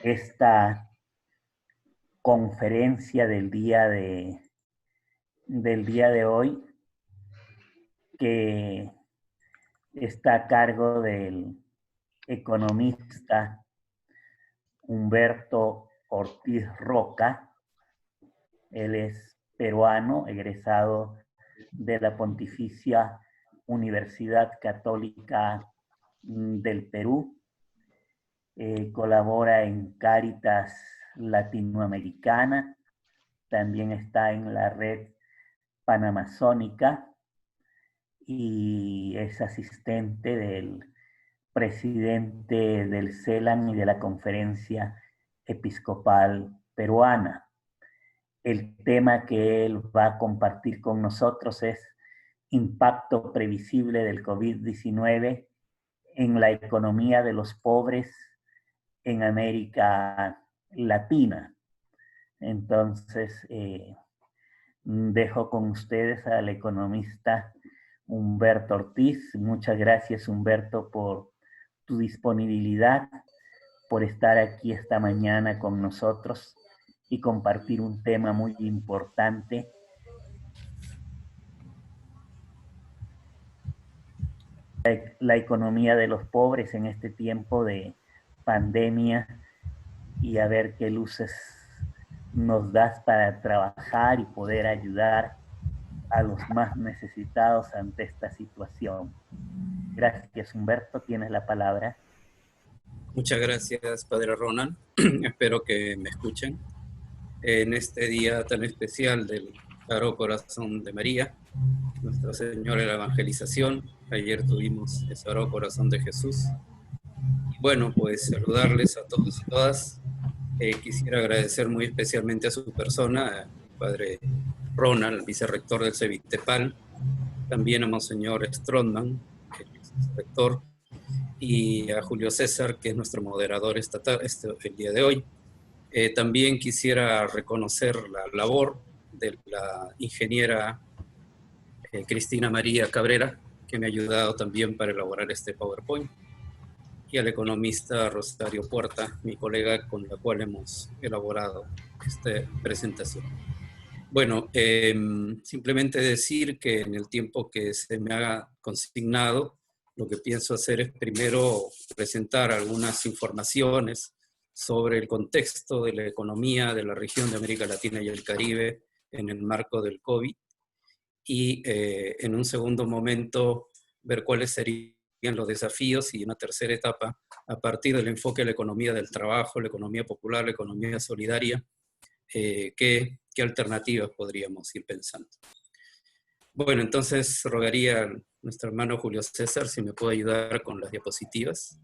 esta conferencia del día de hoy, que está a cargo del economista Humberto Ortiz Roca. Él es peruano, egresado de la Pontificia Universidad Católica del Perú. Colabora en Cáritas Latinoamericana, también está en la red panamazónica y es asistente del presidente del CELAN y de la Conferencia Episcopal Peruana. El tema que él va a compartir con nosotros es impacto previsible del COVID-19 en la economía de los pobres en América Latina. Entonces, dejo con ustedes al economista Humberto Ortiz. Muchas gracias, Humberto, por tu disponibilidad, por estar aquí esta mañana con nosotros y compartir un tema muy importante. La economía de los pobres en este tiempo de pandemia, y a ver qué luces nos das para trabajar y poder ayudar a los más necesitados ante esta situación. Gracias, Humberto, tienes la palabra. Muchas gracias, Padre Ronald. Espero que me escuchen en este día tan especial del Sagrado Corazón de María, Nuestra Señora de la Evangelización. Ayer tuvimos el Sagrado Corazón de Jesús. Y bueno, pues saludarles a todos y todas. Quisiera agradecer muy especialmente a su persona, al Padre Ronald, vicerrector del CEVITEPAL, también a Monseñor Strondman, el rector, y a Julio César, que es nuestro moderador estatal el día de hoy. También quisiera reconocer la labor de la ingeniera Cristina María Cabrera, que me ha ayudado también para elaborar este PowerPoint, y al economista Rosario Puerta, mi colega con la cual hemos elaborado esta presentación. Bueno, simplemente decir que en el tiempo que se me ha consignado, lo que pienso hacer es primero presentar algunas informaciones sobre el contexto de la economía de la región de América Latina y el Caribe en el marco del COVID, y en un segundo momento ver cuáles serían los desafíos, y una tercera etapa, a partir del enfoque de la economía del trabajo, la economía popular, la economía solidaria, qué alternativas podríamos ir pensando. Bueno, entonces rogaría a nuestro hermano Julio César si me puede ayudar con las diapositivas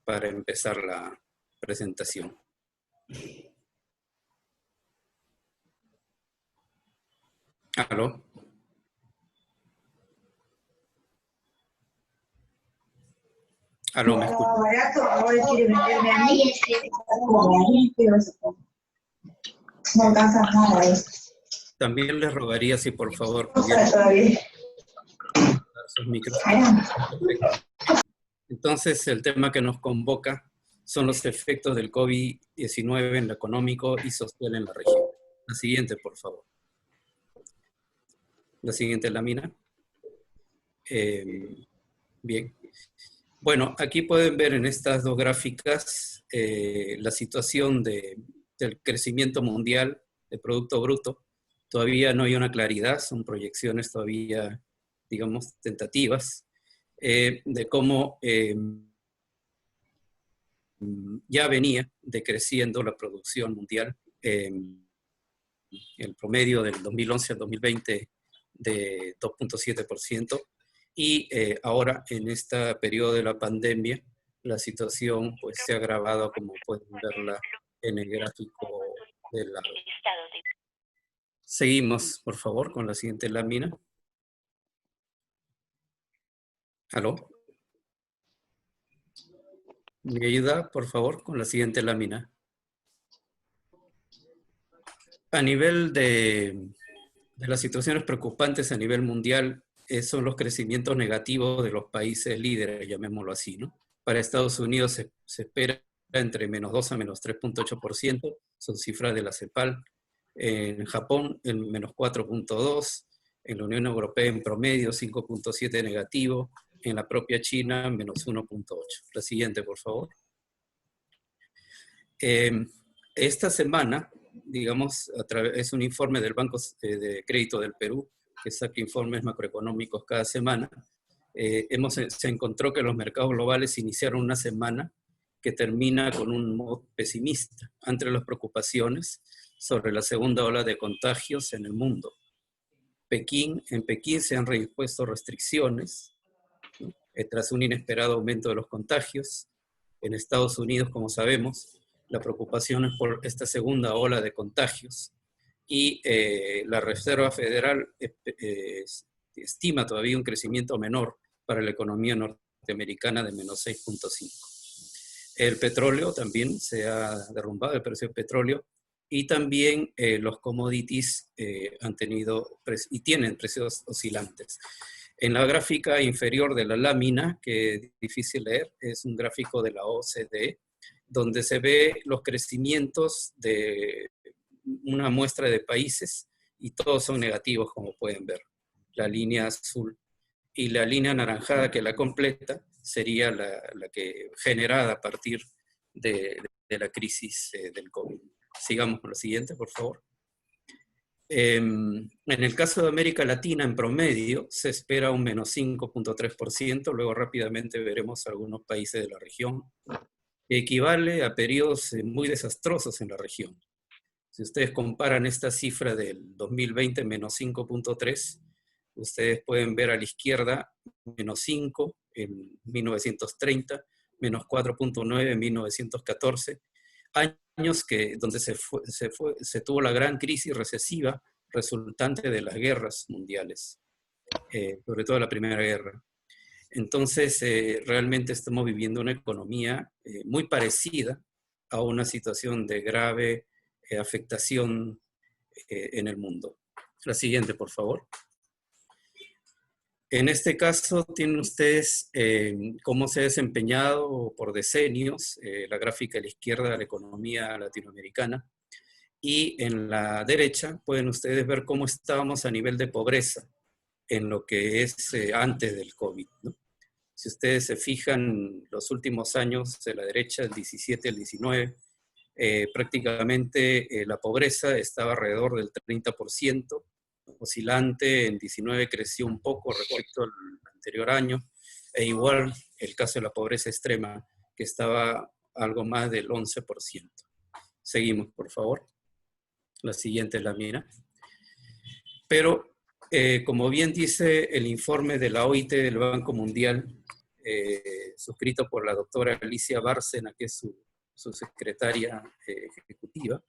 para empezar la presentación. ¿Aló? ¿Aló, me escucha? No alcanza nada. También les rogaría si por favor pudieran sus micrófonos. Entonces, el tema que nos convoca son los efectos del COVID-19 en lo económico y social en la región. La siguiente, por favor. La siguiente lámina. Bien. Bueno, aquí pueden ver en estas dos gráficas la situación del crecimiento mundial del Producto Bruto. Todavía no hay una claridad, son proyecciones todavía, digamos, tentativas, de cómo ya venía decreciendo la producción mundial. El promedio del 2011 al 2020 de 2.7%, y ahora en este periodo de la pandemia la situación pues se ha agravado, como pueden verla en el gráfico del lado. Seguimos, por favor, con la siguiente lámina. ¿Aló? ¿Me ayuda, por favor, con la siguiente lámina? A nivel de las situaciones preocupantes a nivel mundial, son los crecimientos negativos de los países líderes, llamémoslo así, ¿no? Para Estados Unidos se espera entre -2 a -3.8%, son cifras de la CEPAL. En Japón, en -4.2%, en la Unión Europea en promedio 5.7 negativo, en la propia China -1.8. La siguiente, por favor. Esta semana, digamos, es un informe del Banco de Crédito del Perú, que saca informes macroeconómicos cada semana. Se encontró que los mercados globales iniciaron una semana que termina con un modo pesimista ante las preocupaciones sobre la segunda ola de contagios en el mundo. En Pekín se han reimpuesto restricciones, ¿no? Tras un inesperado aumento de los contagios. En Estados Unidos, como sabemos, la preocupación es por esta segunda ola de contagios y la Reserva Federal estima todavía un crecimiento menor para la economía norteamericana de -6.5. El petróleo también se ha derrumbado, el precio del petróleo, y también los commodities han tenido y tienen precios oscilantes. En la gráfica inferior de la lámina, que es difícil leer, es un gráfico de la OCDE, donde se ve los crecimientos de una muestra de países y todos son negativos, como pueden ver. La línea azul y la línea anaranjada que la completa sería la que generada a partir de la crisis del COVID. Sigamos con lo siguiente, por favor. En el caso de América Latina, en promedio, se espera un -5.3%, luego rápidamente veremos algunos países de la región, que equivale a periodos muy desastrosos en la región. Si ustedes comparan esta cifra del 2020, -5.3%, ustedes pueden ver a la izquierda -5 en 1930, -4.9 en 1914, años donde se tuvo la gran crisis recesiva resultante de las guerras mundiales, sobre todo la Primera Guerra. Entonces, realmente estamos viviendo una economía muy parecida a una situación de grave afectación en el mundo. La siguiente, por favor. En este caso, tienen ustedes cómo se ha desempeñado por decenios la gráfica a la izquierda de la economía latinoamericana. Y en la derecha pueden ustedes ver cómo estábamos a nivel de pobreza en lo que es antes del COVID, ¿no? Si ustedes se fijan, los últimos años de la derecha, el 17 al 19, prácticamente la pobreza estaba alrededor del 30%, oscilante, en 19 creció un poco respecto al anterior año, e igual el caso de la pobreza extrema, que estaba algo más del 11%. Seguimos, por favor. La siguiente lámina. Pero, como bien dice el informe de la OIT, del Banco Mundial, suscrito por la doctora Alicia Bárcena, que es su secretaria ejecutiva,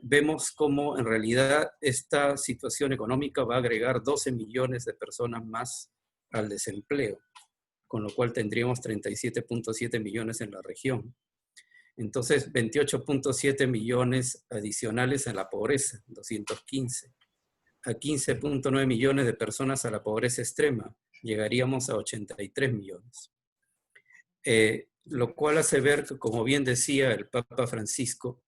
vemos cómo en realidad esta situación económica va a agregar 12 millones de personas más al desempleo, con lo cual tendríamos 37.7 millones en la región. Entonces, 28.7 millones adicionales en la pobreza, 215. A 15.9 millones de personas a la pobreza extrema, llegaríamos a 83 millones. Lo cual hace ver que, como bien decía el Papa Francisco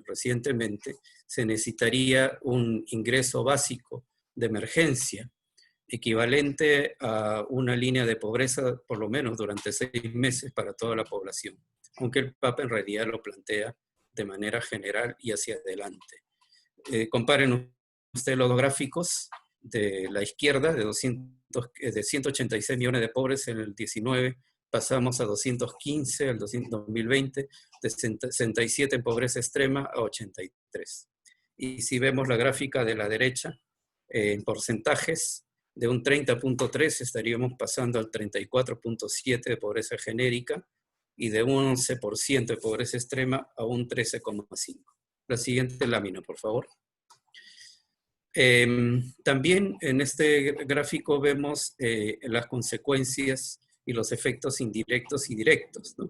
recientemente, se necesitaría un ingreso básico de emergencia, equivalente a una línea de pobreza, por lo menos durante 6 meses para toda la población, aunque el Papa en realidad lo plantea de manera general y hacia adelante. Comparen ustedes los dos gráficos de la izquierda, de 186 millones de pobres en el 19, pasamos a 215 al 2020, de 67 en pobreza extrema a 83. Y si vemos la gráfica de la derecha, en porcentajes, de un 30.3 estaríamos pasando al 34.7 de pobreza genérica y de un 11% de pobreza extrema a un 13.5. La siguiente lámina, por favor. También en este gráfico vemos las consecuencias y los efectos indirectos y directos, ¿no?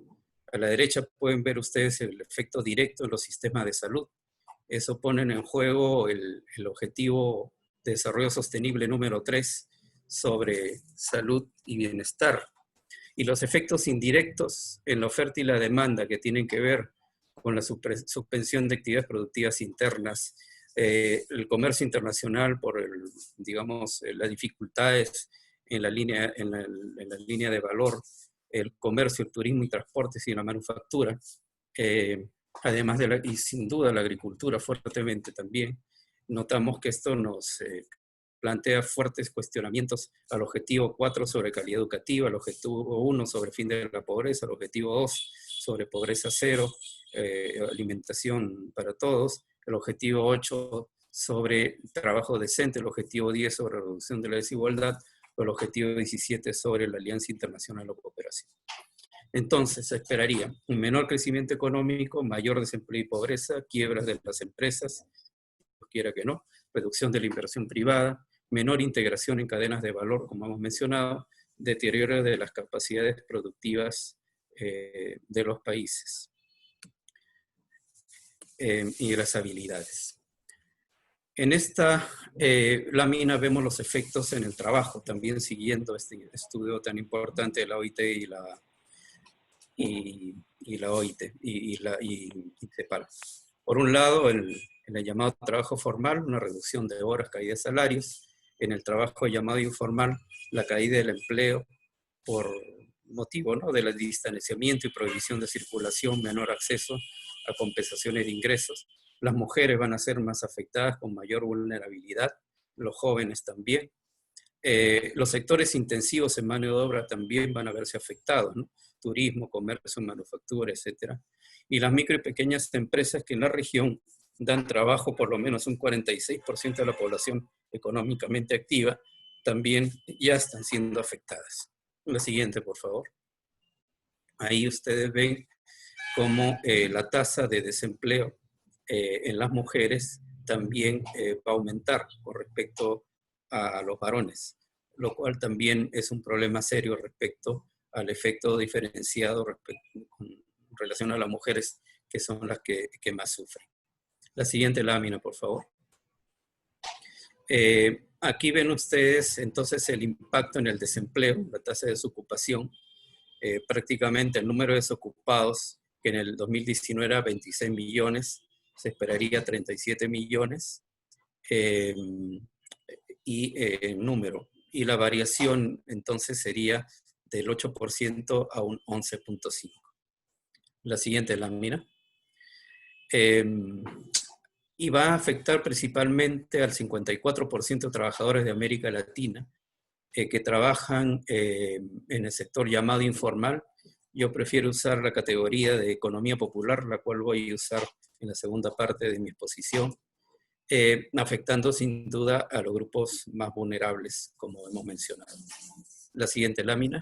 A la derecha pueden ver ustedes el efecto directo en los sistemas de salud. Eso pone en juego el objetivo de desarrollo sostenible número 3 sobre salud y bienestar. Y los efectos indirectos en la oferta y la demanda que tienen que ver con la suspensión de actividades productivas internas, el comercio internacional por, digamos, las dificultades en la línea de valor, el comercio, el turismo y transportes y la manufactura, además de y sin duda la agricultura fuertemente también. Notamos que esto nos plantea fuertes cuestionamientos al objetivo 4 sobre calidad educativa, al objetivo 1 sobre fin de la pobreza, al objetivo 2 sobre pobreza cero, alimentación para todos, el objetivo 8 sobre trabajo decente, el objetivo 10 sobre reducción de la desigualdad, o el objetivo 17 sobre la Alianza Internacional o Cooperación. Entonces, se esperaría un menor crecimiento económico, mayor desempleo y pobreza, quiebras de las empresas, quiera que no, reducción de la inversión privada, menor integración en cadenas de valor, como hemos mencionado, deterioro de las capacidades productivas de los países y de las habilidades. En esta lámina vemos los efectos en el trabajo, también siguiendo este estudio tan importante de la OIT y la OIT y CEPAL. Por un lado, el llamado trabajo formal, una reducción de horas, caída de salarios. En el trabajo llamado informal, la caída del empleo por motivo, ¿no?, del distanciamiento y prohibición de circulación, menor acceso a compensaciones de ingresos. Las mujeres van a ser más afectadas con mayor vulnerabilidad, los jóvenes también. Los sectores intensivos en mano de obra también van a verse afectados, ¿no? Turismo, comercio, manufactura, etc. Y las micro y pequeñas empresas que en la región dan trabajo por lo menos un 46% de la población económicamente activa, también ya están siendo afectadas. La siguiente, por favor. Ahí ustedes ven cómo la tasa de desempleo en las mujeres también va a aumentar con respecto a los varones, lo cual también es un problema serio respecto al efecto diferenciado en relación a las mujeres, que son las que más sufren. La siguiente lámina, por favor. Aquí ven ustedes entonces el impacto en el desempleo, la tasa de desocupación. Prácticamente el número de desocupados, que en el 2019 era 26 millones, se esperaría 37 millones en número. Y la variación entonces sería del 8% a un 11.5%. La siguiente lámina. Y va a afectar principalmente al 54% de trabajadores de América Latina que trabajan en el sector llamado informal. Yo prefiero usar la categoría de economía popular, la cual voy a usar en la segunda parte de mi exposición, afectando sin duda a los grupos más vulnerables, como hemos mencionado. La siguiente lámina.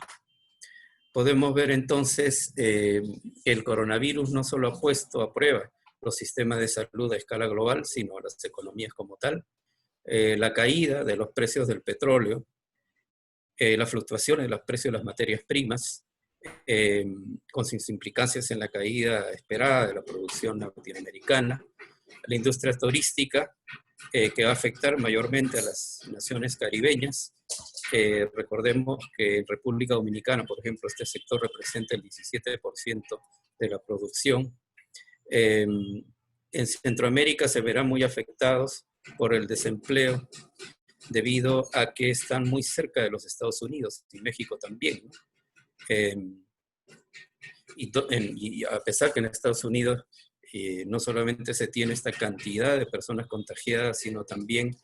Podemos ver entonces que el coronavirus no solo ha puesto a prueba los sistemas de salud a escala global, sino a las economías como tal. La caída de los precios del petróleo, las fluctuaciones de los precios de las materias primas, con sus implicancias en la caída esperada de la producción latinoamericana, la industria turística, que va a afectar mayormente a las naciones caribeñas. Recordemos que en República Dominicana, por ejemplo, este sector representa el 17% de la producción. En Centroamérica se verán muy afectados por el desempleo, debido a que están muy cerca de los Estados Unidos y México también, ¿no? Y a pesar que en Estados Unidos no solamente se tiene esta cantidad de personas contagiadas, sino también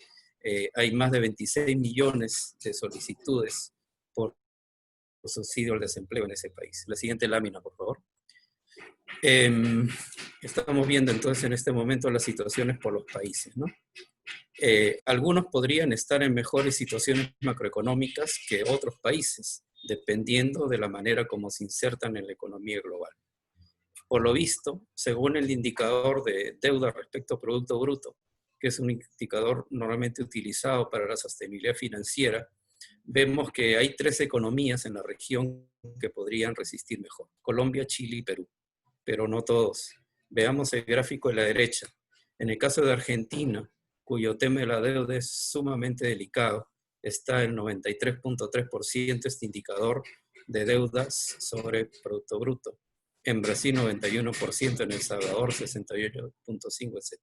hay más de 26 millones de solicitudes por subsidio al desempleo en ese país. La siguiente lámina, por favor. Estamos viendo entonces en este momento las situaciones por los países, ¿no? Algunos podrían estar en mejores situaciones macroeconómicas que otros países, dependiendo de la manera como se insertan en la economía global. Por lo visto, según el indicador de deuda respecto a Producto Bruto, que es un indicador normalmente utilizado para la sostenibilidad financiera, vemos que hay 3 economías en la región que podrían resistir mejor: Colombia, Chile y Perú, pero no todos. Veamos el gráfico de la derecha. En el caso de Argentina, cuyo tema de la deuda es sumamente delicado, está el 93.3%, este indicador de deudas sobre Producto Bruto. En Brasil 91%, en El Salvador 68.5%, etc.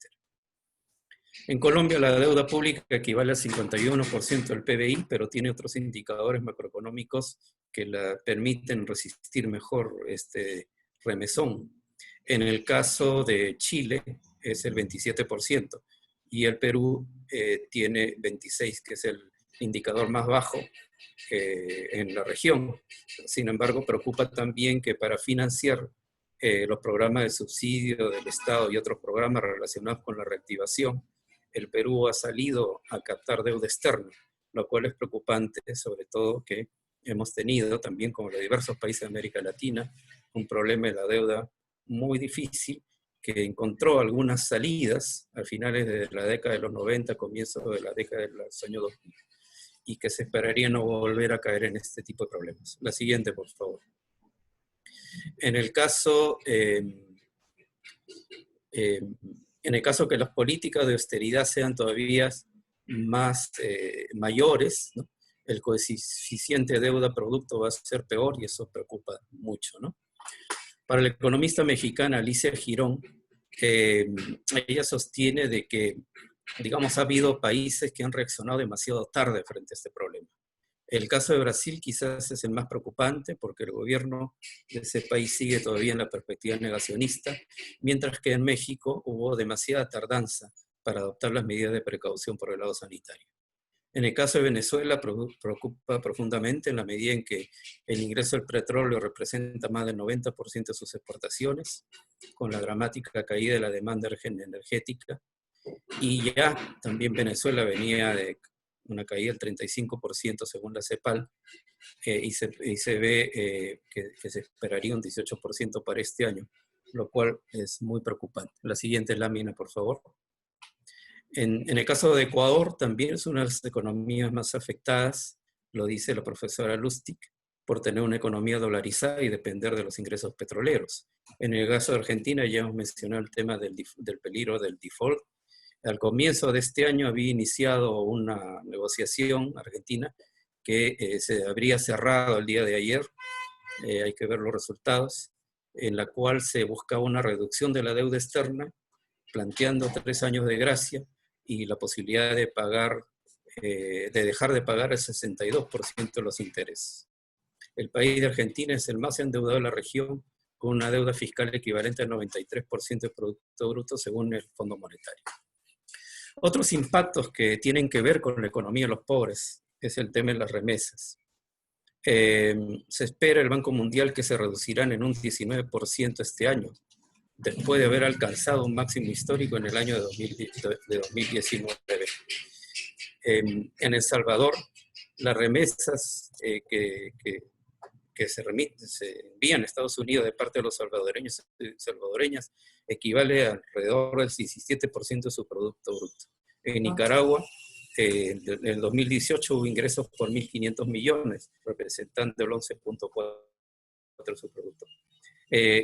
En Colombia la deuda pública equivale al 51% del PBI, pero tiene otros indicadores macroeconómicos que la permiten resistir mejor este remesón. En el caso de Chile es el 27% y el Perú tiene 26%, que es el indicador más bajo en la región. Sin embargo, preocupa también que para financiar los programas de subsidio del Estado y otros programas relacionados con la reactivación, el Perú ha salido a captar deuda externa, lo cual es preocupante, sobre todo que hemos tenido también, como los diversos países de América Latina, un problema de la deuda muy difícil, que encontró algunas salidas a finales de la década de los 90, comienzo de la década de los años 2000, y que se esperaría no volver a caer en este tipo de problemas. La siguiente, por favor. En el caso que las políticas de austeridad sean todavía más mayores, ¿no?, el coeficiente deuda-producto va a ser peor y eso preocupa mucho, ¿no? Para la economista mexicana Alicia Girón, ella sostiene de que, digamos, ha habido países que han reaccionado demasiado tarde frente a este problema. El caso de Brasil quizás es el más preocupante porque el gobierno de ese país sigue todavía en la perspectiva negacionista, mientras que en México hubo demasiada tardanza para adoptar las medidas de precaución por el lado sanitario. En el caso de Venezuela preocupa profundamente en la medida en que el ingreso del petróleo representa más del 90% de sus exportaciones, con la dramática caída de la demanda energética, y ya también Venezuela venía de una caída del 35% según la CEPAL, y se ve que se esperaría un 18% para este año, lo cual es muy preocupante. La siguiente lámina, por favor. En el caso de Ecuador, también es una de las economías más afectadas, lo dice la profesora Lustig, por tener una economía dolarizada y depender de los ingresos petroleros. En el caso de Argentina, ya hemos mencionado el tema del peligro del default. Al comienzo de este año había iniciado una negociación argentina que se habría cerrado el día de ayer, hay que ver los resultados, en la cual se buscaba una reducción de la deuda externa, planteando 3 años de gracia y la posibilidad de pagar, de dejar de pagar el 62% de los intereses. El país de Argentina es el más endeudado de la región, con una deuda fiscal equivalente al 93% del Producto Bruto según el Fondo Monetario. Otros impactos que tienen que ver con la economía de los pobres es el tema de las remesas. Se espera el Banco Mundial que se reducirán en un 19% este año, después de haber alcanzado un máximo histórico en el año de 2019. En El Salvador, las remesas que se envían a Estados Unidos de parte de los salvadoreños y salvadoreñas equivale a alrededor del 17% de su Producto Bruto. En Nicaragua, en el 2018 hubo ingresos por 1.500 millones, representando el 11.4% de su producto.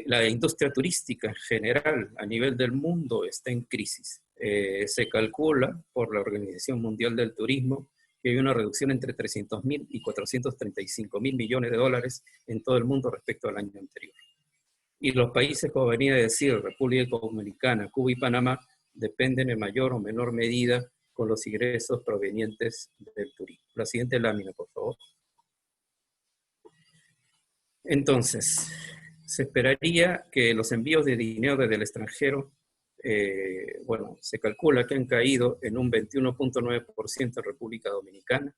La industria turística en general a nivel del mundo está en crisis. Se calcula por la Organización Mundial del Turismo que hay una reducción entre 300.000 y 435.000 millones de dólares en todo el mundo respecto al año anterior. Y los países, como venía a decir, República Dominicana, Cuba y Panamá, dependen en mayor o menor medida con los ingresos provenientes del turismo. La siguiente lámina, por favor. Entonces, se esperaría que los envíos de dinero desde el extranjero, se calcula que han caído en un 21.9% en República Dominicana,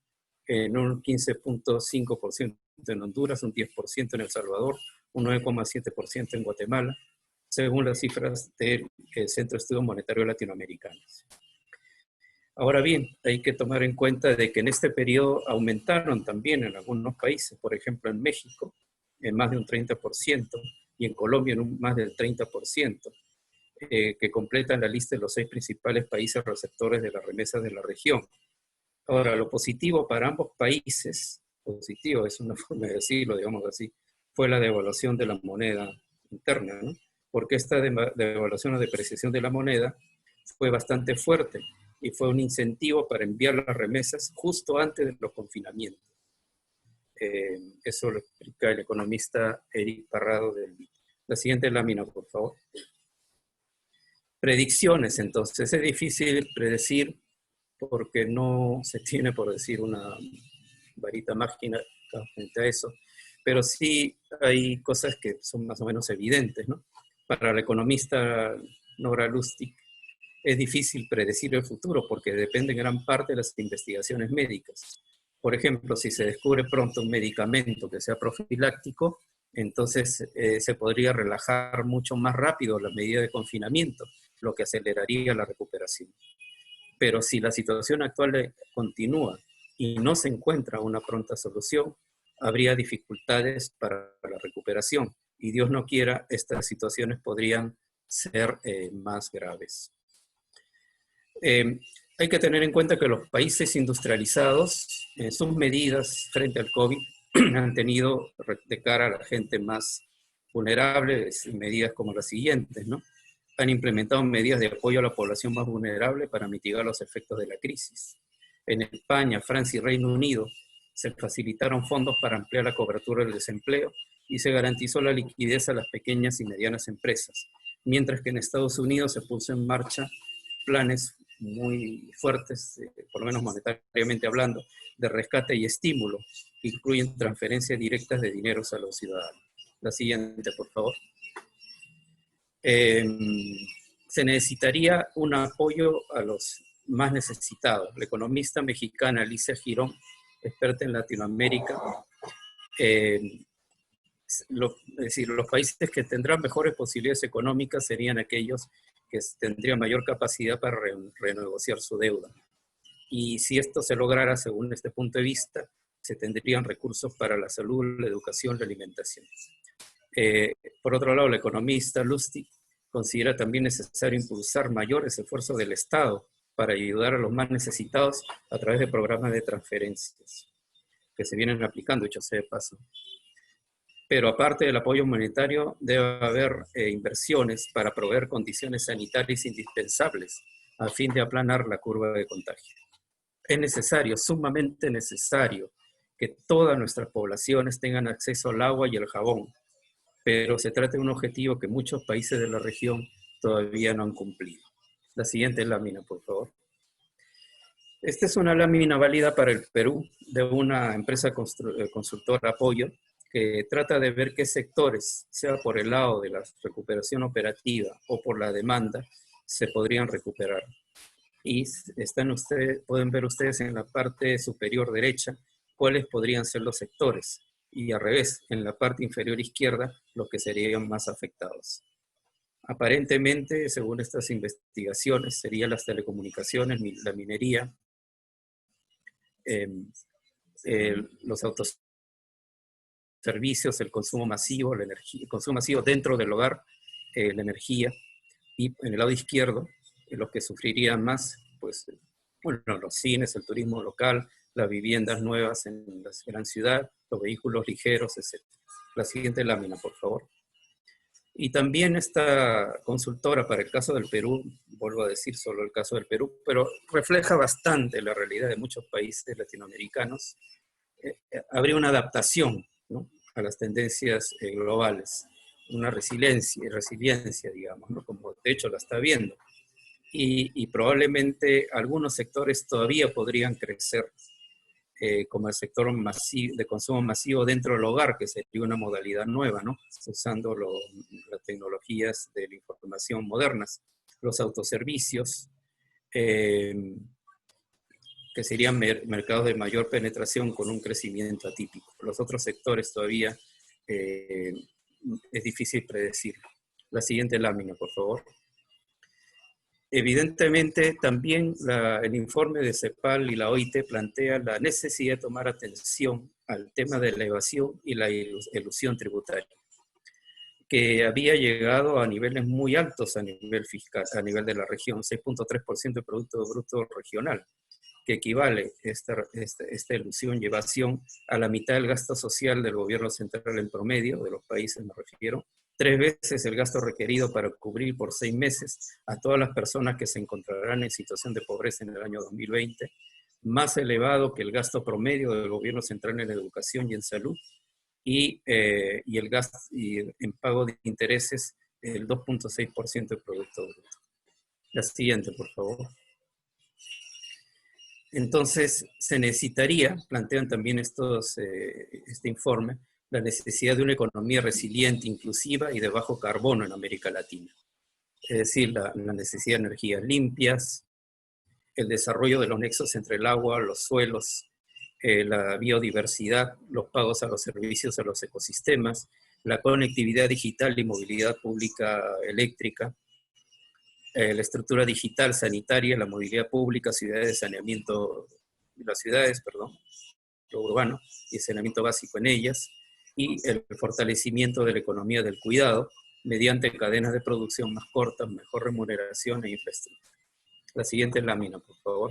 en un 15.5% en Honduras, un 10% en El Salvador, un 9.7% en Guatemala, según las cifras del Centro de Estudios Monetarios Latinoamericanos. Ahora bien, hay que tomar en cuenta de que en este periodo aumentaron también en algunos países, por ejemplo en México, en más de un 30%, y en Colombia en más del 30%, que completan la lista de los 6 principales países receptores de las remesas de la región. Ahora, lo positivo para ambos países, positivo es una forma de decirlo, digamos así, fue la devaluación de la moneda interna, ¿no? Porque esta devaluación o depreciación de la moneda fue bastante fuerte y fue un incentivo para enviar las remesas justo antes de los confinamientos. Eso lo explica el economista Eric Parrado del BID. La siguiente lámina, por favor. Predicciones, entonces. Es difícil predecir porque no se tiene, por decir, una varita mágica frente a eso, pero sí hay cosas que son más o menos evidentes, ¿no? Para la economista Nora Lustig, es difícil predecir el futuro porque depende en gran parte de las investigaciones médicas. Por ejemplo, si se descubre pronto un medicamento que sea profiláctico, entonces se podría relajar mucho más rápido la medida de confinamiento, lo que aceleraría la recuperación. Pero si la situación actual continúa y no se encuentra una pronta solución, habría dificultades para la recuperación. Y Dios no quiera, estas situaciones podrían ser más graves. Hay que tener en cuenta que los países industrializados, en sus medidas frente al COVID, han tenido de cara a la gente más vulnerable medidas como las siguientes, ¿no? Han implementado medidas de apoyo a la población más vulnerable para mitigar los efectos de la crisis. En España, Francia y Reino Unido se facilitaron fondos para ampliar la cobertura del desempleo y se garantizó la liquidez a las pequeñas y medianas empresas, mientras que en Estados Unidos se puso en marcha planes muy fuertes, por lo menos monetariamente hablando, de rescate y estímulo, que incluyen transferencias directas de dineros a los ciudadanos. La siguiente, por favor. Se necesitaría un apoyo a los más necesitados. La economista mexicana Alicia Girón, experta en Latinoamérica, es decir, los países que tendrán mejores posibilidades económicas serían aquellos que tendrían mayor capacidad para renegociar su deuda. Y si esto se lograra, según este punto de vista, se tendrían recursos para la salud, la educación, la alimentación. Por otro lado, la economista Lustig considera también necesario impulsar mayores esfuerzos del Estado para ayudar a los más necesitados a través de programas de transferencias que se vienen aplicando, dicho sea de paso. Pero aparte del apoyo monetario, debe haber inversiones para proveer condiciones sanitarias indispensables a fin de aplanar la curva de contagio. Es necesario, sumamente necesario, que todas nuestras poblaciones tengan acceso al agua y al jabón, pero se trata de un objetivo que muchos países de la región todavía no han cumplido. La siguiente lámina, por favor. Esta es una lámina válida para el Perú de una empresa consultora Apoyo, que trata de ver qué sectores, sea por el lado de la recuperación operativa o por la demanda, se podrían recuperar. Y pueden ver ustedes en la parte superior derecha cuáles podrían ser los sectores. Y al revés, en la parte inferior izquierda, los que serían más afectados. Aparentemente, según estas investigaciones, serían las telecomunicaciones, la minería, los autoservicios, el consumo masivo, la energía, el consumo masivo dentro del hogar, la energía, y en el lado izquierdo, los que sufrirían más, pues, bueno, los cines, el turismo local, las viviendas nuevas en la gran ciudad, los vehículos ligeros, etc. La siguiente lámina, por favor. Y también esta consultora para el caso del Perú, vuelvo a decir solo el caso del Perú, pero refleja bastante la realidad de muchos países latinoamericanos. Habría una adaptación, ¿no?, a las tendencias globales, una resiliencia, digamos, ¿no?, como de hecho la está viendo. Y probablemente algunos sectores todavía podrían crecer, como el sector de consumo masivo dentro del hogar, que sería una modalidad nueva, ¿no?, usando las tecnologías de la información modernas, los autoservicios, que serían mercados de mayor penetración con un crecimiento atípico. Los otros sectores todavía es difícil predecir. La siguiente lámina, por favor. Evidentemente, también el informe de CEPAL y la OIT plantea la necesidad de tomar atención al tema de la evasión y la elusión tributaria, que había llegado a niveles muy altos a nivel fiscal, a nivel de la región, 6.3% del Producto Bruto Regional, que equivale esta elusión y evasión a la mitad del gasto social del gobierno central en promedio, de los países me refiero, 3 veces el gasto requerido para cubrir por 6 meses a todas las personas que se encontrarán en situación de pobreza en el año 2020, más elevado que el gasto promedio del gobierno central en educación y en salud, y el gasto en pago de intereses el 2.6% del Producto Bruto. La siguiente, por favor. Entonces, se necesitaría, plantean también este informe, la necesidad de una economía resiliente, inclusiva y de bajo carbono en América Latina. Es decir, la necesidad de energías limpias, el desarrollo de los nexos entre el agua, los suelos, la biodiversidad, los pagos a los servicios, a los ecosistemas, la conectividad digital y movilidad pública eléctrica, la estructura digital sanitaria, la movilidad pública, las ciudades, lo urbano y el saneamiento básico en ellas, y el fortalecimiento de la economía del cuidado mediante cadenas de producción más cortas, mejor remuneración e infraestructura. La siguiente lámina, por favor.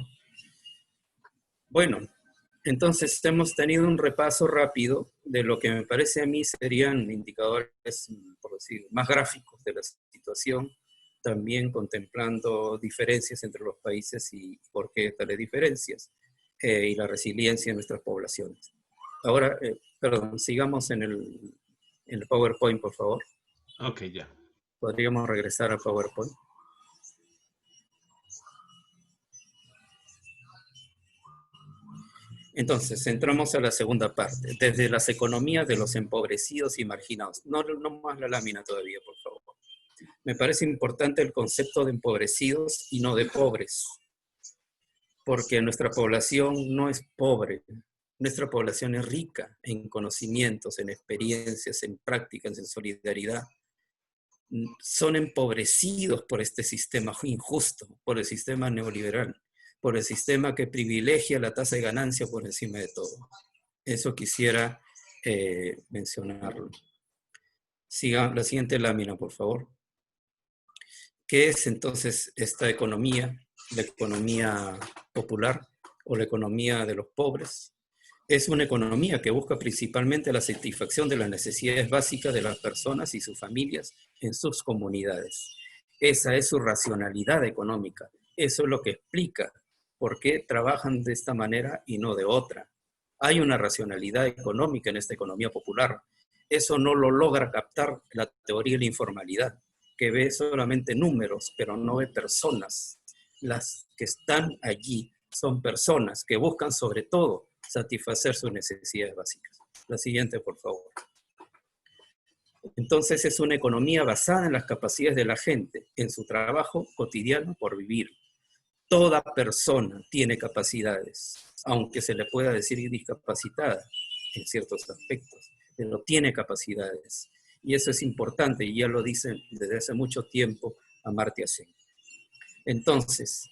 Bueno, entonces hemos tenido un repaso rápido de lo que me parece a mí serían indicadores, por decir, más gráficos de la situación, también contemplando diferencias entre los países y por qué tales diferencias, y la resiliencia de nuestras poblaciones. Ahora, sigamos en el PowerPoint, por favor. Ok, ya. ¿Podríamos regresar al PowerPoint? Entonces, entramos a la segunda parte, desde las economías de los empobrecidos y marginados. No más la lámina todavía, por favor. Me parece importante el concepto de empobrecidos y no de pobres, porque nuestra población no es pobre, nuestra población es rica en conocimientos, en experiencias, en prácticas, en solidaridad. Son empobrecidos por este sistema injusto, por el sistema neoliberal, por el sistema que privilegia la tasa de ganancia por encima de todo. Eso quisiera mencionarlo. Siga la siguiente lámina, por favor. ¿Qué es entonces esta economía? La economía popular o la economía de los pobres. Es una economía que busca principalmente la satisfacción de las necesidades básicas de las personas y sus familias en sus comunidades. Esa es su racionalidad económica. Eso es lo que explica por qué trabajan de esta manera y no de otra. Hay una racionalidad económica en esta economía popular. Eso no lo logra captar la teoría de la informalidad, que ve solamente números, pero no ve personas. Las que están allí son personas que buscan sobre todo satisfacer sus necesidades básicas. La siguiente, por favor. Entonces es una economía basada en las capacidades de la gente, en su trabajo cotidiano por vivir. Toda persona tiene capacidades, aunque se le pueda decir discapacitada en ciertos aspectos, pero tiene capacidades. Y eso es importante, y ya lo dicen desde hace mucho tiempo Amartya Sen. Entonces,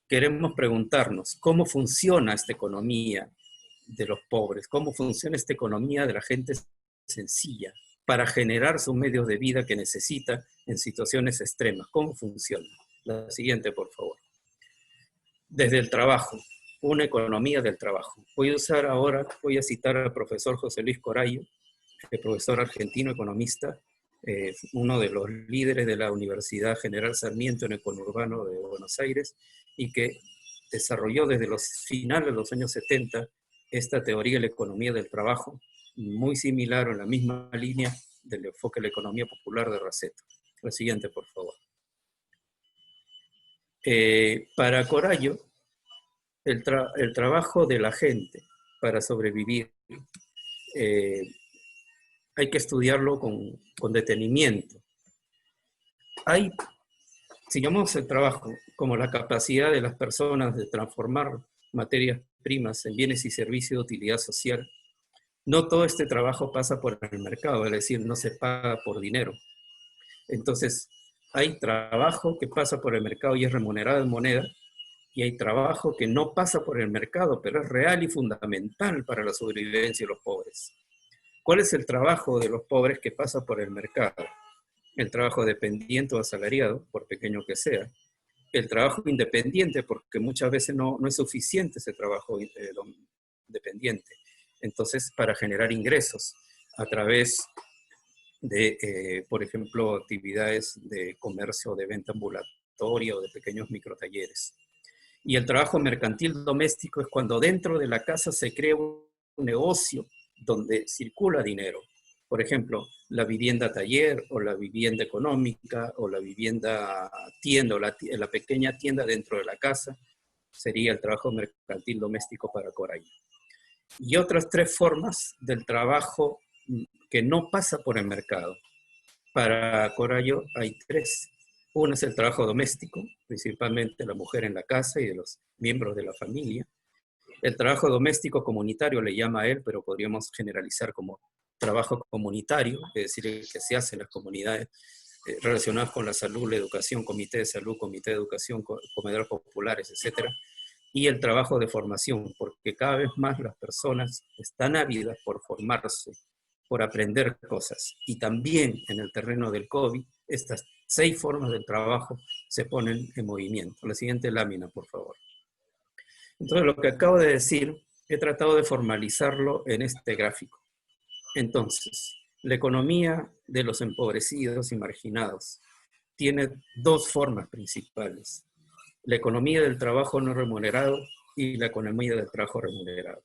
queremos preguntarnos, ¿cómo funciona esta economía de los pobres? ¿Cómo funciona esta economía de la gente sencilla para generar sus medios de vida que necesita en situaciones extremas? ¿Cómo funciona? La siguiente, por favor. Desde el trabajo, una economía del trabajo. Voy a citar al profesor José Luis Corallo, el profesor argentino, economista, uno de los líderes de la Universidad General Sarmiento en el conurbano de Buenos Aires, y que desarrolló desde los finales de los años 70 esta teoría de la economía del trabajo, muy similar o en la misma línea del enfoque de la economía popular de Raceto. La siguiente, por favor. Para Corallo, el trabajo de la gente para sobrevivir hay que estudiarlo con detenimiento. Si llamamos el trabajo como la capacidad de las personas de transformar materias primas en bienes y servicios de utilidad social, no todo este trabajo pasa por el mercado, es decir, no se paga por dinero. Entonces, hay trabajo que pasa por el mercado y es remunerado en moneda, y hay trabajo que no pasa por el mercado, pero es real y fundamental para la sobrevivencia de los pobres. ¿Cuál es el trabajo de los pobres que pasa por el mercado? El trabajo dependiente o asalariado, por pequeño que sea. El trabajo independiente, porque muchas veces no es suficiente ese trabajo dependiente. Entonces, para generar ingresos a través de, por ejemplo, actividades de comercio, de venta ambulatoria o de pequeños microtalleres. Y el trabajo mercantil doméstico es cuando dentro de la casa se crea un negocio donde circula dinero. Por ejemplo, la vivienda taller o la vivienda económica o la vivienda tienda o la pequeña tienda dentro de la casa sería el trabajo mercantil doméstico para Corallo. Y otras tres formas del trabajo que no pasa por el mercado. Para Corallo hay tres. Uno es el trabajo doméstico, principalmente la mujer en la casa y de los miembros de la familia. El trabajo doméstico comunitario le llama a él, pero podríamos generalizar como trabajo comunitario, es decir, el que se hace en las comunidades relacionadas con la salud, la educación, comité de salud, comité de educación, comedores populares, etc. Y el trabajo de formación, porque cada vez más las personas están ávidas por formarse, por aprender cosas. Y también en el terreno del COVID, estas 6 formas del trabajo se ponen en movimiento. La siguiente lámina, por favor. Entonces, lo que acabo de decir, he tratado de formalizarlo en este gráfico. Entonces, la economía de los empobrecidos y marginados tiene 2 formas principales: la economía del trabajo no remunerado y la economía del trabajo remunerado.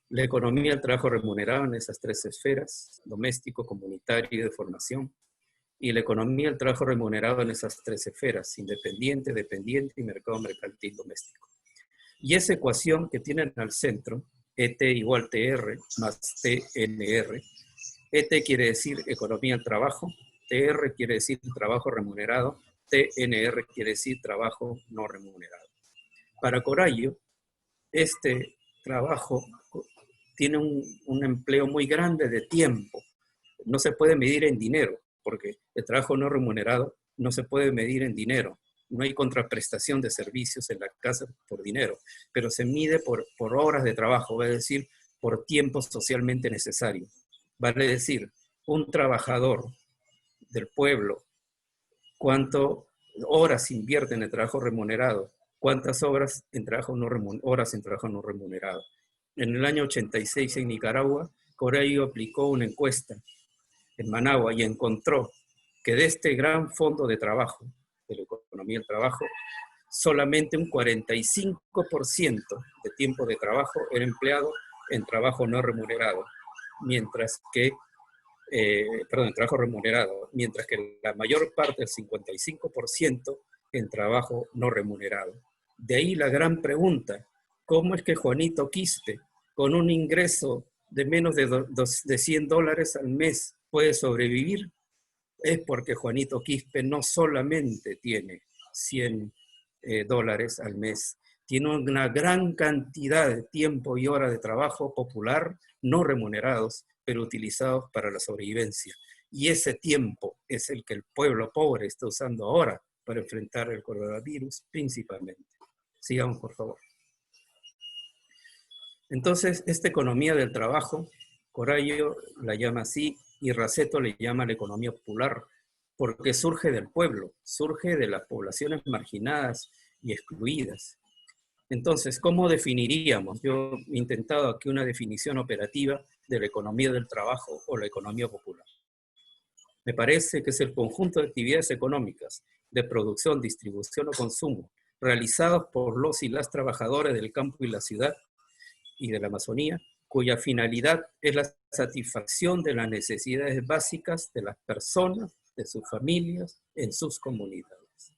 La economía del trabajo remunerado en esas 3 esferas: doméstico, comunitario y de formación. Y la economía del trabajo remunerado en esas 3 esferas: independiente, dependiente y mercado mercantil doméstico. Y esa ecuación que tienen al centro, ET igual TR más TNR, ET quiere decir economía del trabajo, TR quiere decir trabajo remunerado, TNR quiere decir trabajo no remunerado. Para Corallo, este trabajo tiene un empleo muy grande de tiempo. No se puede medir en dinero, porque el trabajo no remunerado no se puede medir en dinero. No hay contraprestación de servicios en la casa por dinero, pero se mide por horas de trabajo, es decir, por tiempo socialmente necesario. Vale decir, un trabajador del pueblo, ¿cuántas horas invierte en el trabajo remunerado? ¿Cuántas horas en trabajo no remunerado? En el año 86 en Nicaragua, Corallo aplicó una encuesta en Managua y encontró que de este gran fondo de trabajo, de la economía del trabajo, solamente un 45% de tiempo de trabajo era empleado en trabajo no remunerado, mientras que, en trabajo remunerado, mientras que la mayor parte, el 55%, en trabajo no remunerado. De ahí la gran pregunta: ¿cómo es que Juanito Quispe, con un ingreso de menos de $100 al mes, puede sobrevivir? Es porque Juanito Quispe no solamente tiene $100 al mes, tiene una gran cantidad de tiempo y horas de trabajo popular no remunerados, pero utilizados para la sobrevivencia. Y ese tiempo es el que el pueblo pobre está usando ahora para enfrentar el coronavirus principalmente. Sigamos, por favor. Entonces, esta economía del trabajo, Corallo la llama así y Raceto le llama la economía popular, porque surge del pueblo, surge de las poblaciones marginadas y excluidas. Entonces, ¿cómo definiríamos? Yo he intentado aquí una definición operativa de la economía del trabajo o la economía popular. Me parece que es el conjunto de actividades económicas de producción, distribución o consumo realizados por los y las trabajadores del campo y la ciudad y de la Amazonía, cuya finalidad es la satisfacción de las necesidades básicas de las personas, de sus familias, en sus comunidades.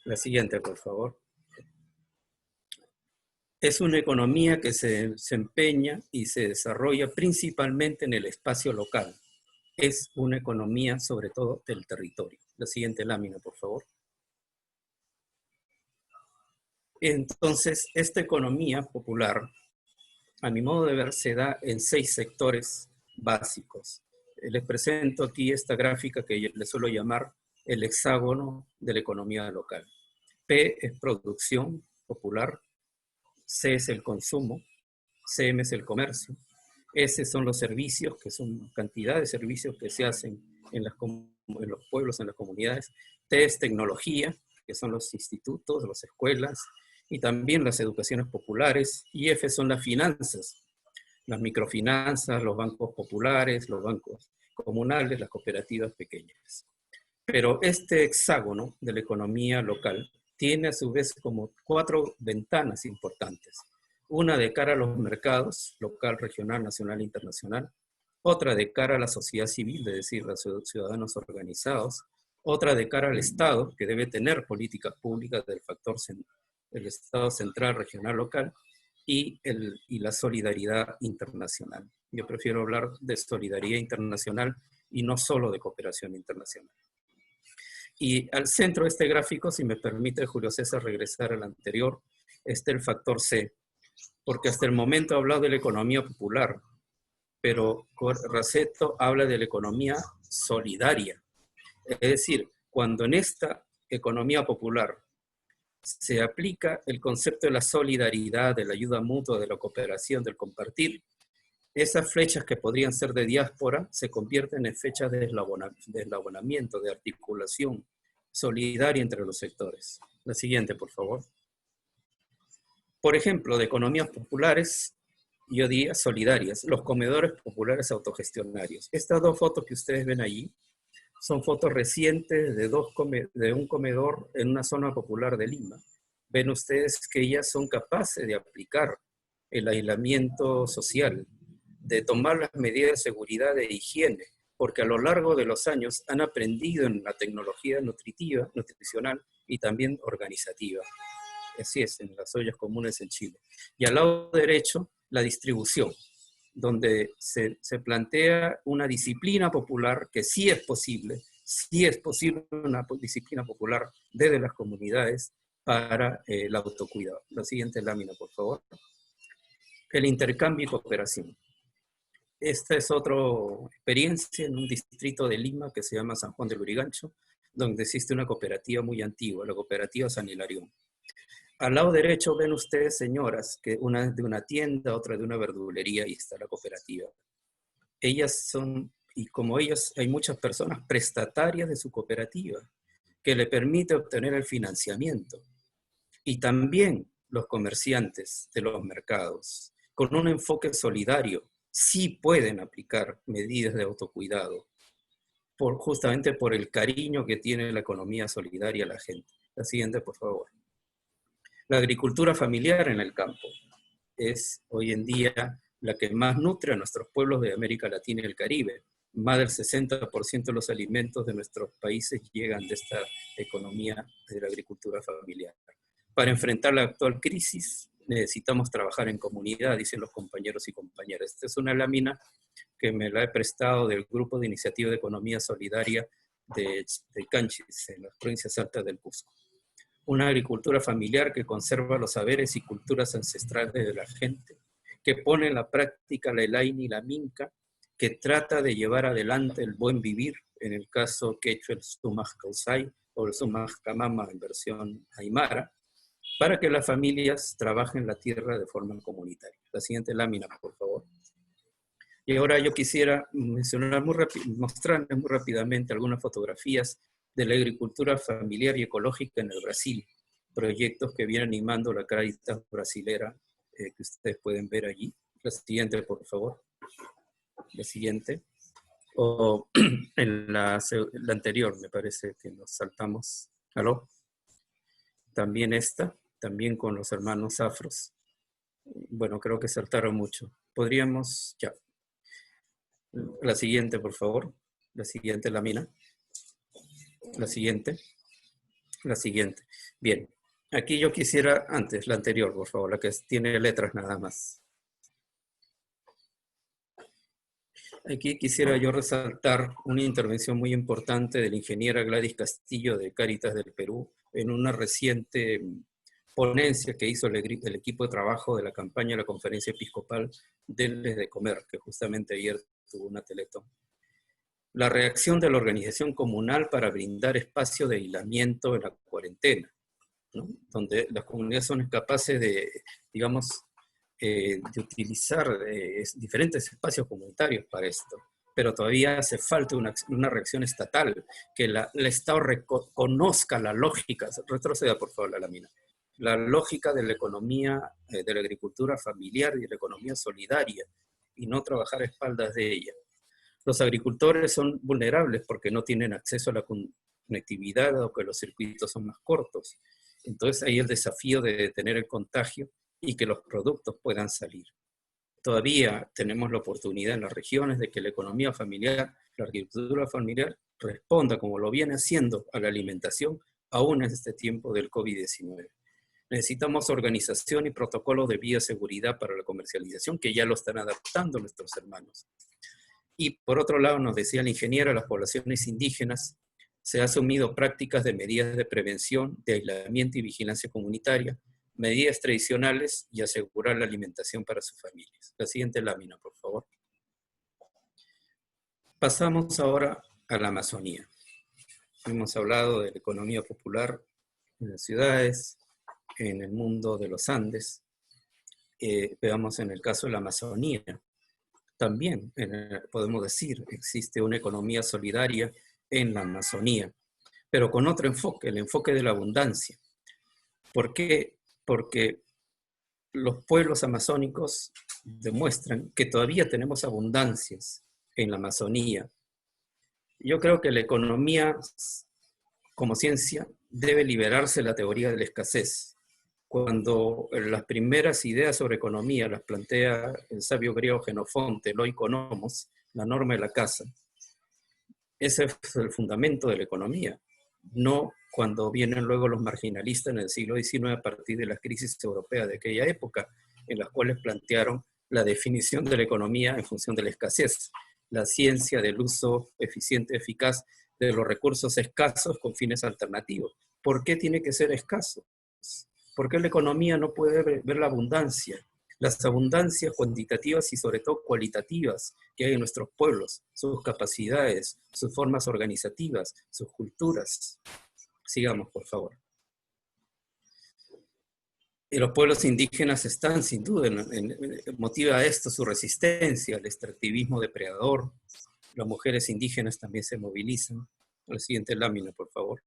La siguiente, por favor. Es una economía que se desempeña y se desarrolla principalmente en el espacio local. Es una economía, sobre todo, del territorio. La siguiente lámina, por favor. Entonces, esta economía popular, a mi modo de ver, se da en 6 sectores básicos. Les presento aquí esta gráfica que yo le suelo llamar el hexágono de la economía local. P es producción popular, C es el consumo, CM es el comercio, S son los servicios, que son cantidad de servicios que se hacen en los pueblos, en las comunidades, T es tecnología, que son los institutos, las escuelas, y también las educaciones populares, y F son las finanzas, las microfinanzas, los bancos populares, los bancos comunales, las cooperativas pequeñas. Pero este hexágono de la economía local tiene a su vez como 4 ventanas importantes. Una de cara a los mercados, local, regional, nacional e internacional. Otra de cara a la sociedad civil, es decir, los ciudadanos organizados. Otra de cara al Estado, que debe tener políticas públicas del factor del Estado central, regional, local, y la solidaridad internacional. Yo prefiero hablar de solidaridad internacional y no solo de cooperación internacional. Y al centro de este gráfico, si me permite, Julio César, regresar al anterior, está el factor C, porque hasta el momento he hablado de la economía popular, pero Raceto habla de la economía solidaria. Es decir, cuando en esta economía popular se aplica el concepto de la solidaridad, de la ayuda mutua, de la cooperación, del compartir, esas flechas que podrían ser de diáspora se convierten en fechas de eslabonamiento, de articulación solidaria entre los sectores. La siguiente, por favor. Por ejemplo, de economías populares, yo diría solidarias, los comedores populares autogestionarios. Estas 2 fotos que ustedes ven allí son fotos recientes de un comedor en una zona popular de Lima. Ven ustedes que ellas son capaces de aplicar el aislamiento social, de tomar las medidas de seguridad e higiene, porque a lo largo de los años han aprendido en la tecnología nutricional y también organizativa. Así es, en las ollas comunes en Chile. Y al lado derecho, la distribución, donde se plantea una disciplina popular que sí es posible una disciplina popular desde las comunidades para el autocuidado. La siguiente lámina, por favor. El intercambio y cooperación. Esta es otra experiencia en un distrito de Lima que se llama San Juan del Lurigancho, donde existe una cooperativa muy antigua, la cooperativa San Hilarión. Al lado derecho ven ustedes, señoras, que una es de una tienda, otra de una verdulería, y está la cooperativa. Ellas son, y como ellas, hay muchas personas prestatarias de su cooperativa, que le permite obtener el financiamiento. Y también los comerciantes de los mercados, con un enfoque solidario, sí pueden aplicar medidas de autocuidado, justamente por el cariño que tiene la economía solidaria a la gente. La siguiente, por favor. La agricultura familiar en el campo es hoy en día la que más nutre a nuestros pueblos de América Latina y el Caribe. Más del 60% de los alimentos de nuestros países llegan de esta economía de la agricultura familiar. Para enfrentar la actual crisis necesitamos trabajar en comunidad, dicen los compañeros y compañeras. Esta es una lámina que me la he prestado del Grupo de Iniciativa de Economía Solidaria de Canchis, en las provincias altas del Cusco. Una agricultura familiar que conserva los saberes y culturas ancestrales de la gente, que pone en la práctica la elaini y la minca, que trata de llevar adelante el buen vivir, en el caso quechua el sumaj causay o el sumaj camama en versión aymara, para que las familias trabajen la tierra de forma comunitaria. La siguiente lámina, por favor. Y ahora yo quisiera mostrarles muy rápidamente algunas fotografías de la agricultura familiar y ecológica en el Brasil, proyectos que viene animando la Caritas brasilera, que ustedes pueden ver allí. La siguiente, por favor. La siguiente. O en la anterior, me parece que nos saltamos. ¿Aló? También esta, también con los hermanos afros. Bueno, creo que saltaron mucho. Podríamos, ya. La siguiente, por favor. La siguiente lámina. La siguiente. La siguiente. Bien. Aquí yo quisiera, antes, la anterior, por favor, la que tiene letras nada más. Aquí quisiera yo resaltar una intervención muy importante de la ingeniera Gladys Castillo de Cáritas del Perú en una reciente ponencia que hizo el equipo de trabajo de la campaña de la Conferencia Episcopal Denles de Comer, que justamente ayer tuvo una teletón. La reacción de la organización comunal para brindar espacio de aislamiento en la cuarentena, ¿no? Donde las comunidades son capaces de, digamos, de utilizar diferentes espacios comunitarios para esto, pero todavía hace falta una reacción estatal, que el Estado reconozca la lógica, retroceda por favor la lámina, la lógica de la economía, de la agricultura familiar y de la economía solidaria, y no trabajar a espaldas de ella. Los agricultores son vulnerables porque no tienen acceso a la conectividad o que los circuitos son más cortos. Entonces ahí el desafío de detener el contagio y que los productos puedan salir. Todavía tenemos la oportunidad en las regiones de que la economía familiar, la agricultura familiar, responda como lo viene haciendo a la alimentación, aún en este tiempo del COVID-19. Necesitamos organización y protocolos de bioseguridad para la comercialización, que ya lo están adaptando nuestros hermanos. Y por otro lado, nos decía el ingeniero, las poblaciones indígenas se han asumido prácticas de medidas de prevención, de aislamiento y vigilancia comunitaria, medidas tradicionales y asegurar la alimentación para sus familias. La siguiente lámina, por favor. Pasamos ahora a la Amazonía. Hemos hablado de la economía popular en las ciudades, en el mundo de los Andes. Veamos en el caso de la Amazonía. También podemos decir, existe una economía solidaria en la Amazonía, pero con otro enfoque, el enfoque de la abundancia. ¿Por qué? Porque los pueblos amazónicos demuestran que todavía tenemos abundancias en la Amazonía. Yo creo que la economía como ciencia debe liberarse de la teoría de la escasez. Cuando las primeras ideas sobre economía las plantea el sabio griego Jenofonte, el oikonomos, la norma de la casa, ese es el fundamento de la economía, no cuando vienen luego los marginalistas en el siglo XIX a partir de las crisis europeas de aquella época, en las cuales plantearon la definición de la economía en función de la escasez, la ciencia del uso eficiente, eficaz de los recursos escasos con fines alternativos. ¿Por qué tiene que ser escaso? ¿Por qué la economía no puede ver la abundancia? Las abundancias cuantitativas y sobre todo cualitativas que hay en nuestros pueblos, sus capacidades, sus formas organizativas, sus culturas. Sigamos, por favor. Y los pueblos indígenas están, sin duda, motiva esto su resistencia al extractivismo depredador. Las mujeres indígenas también se movilizan. La siguiente lámina, por favor.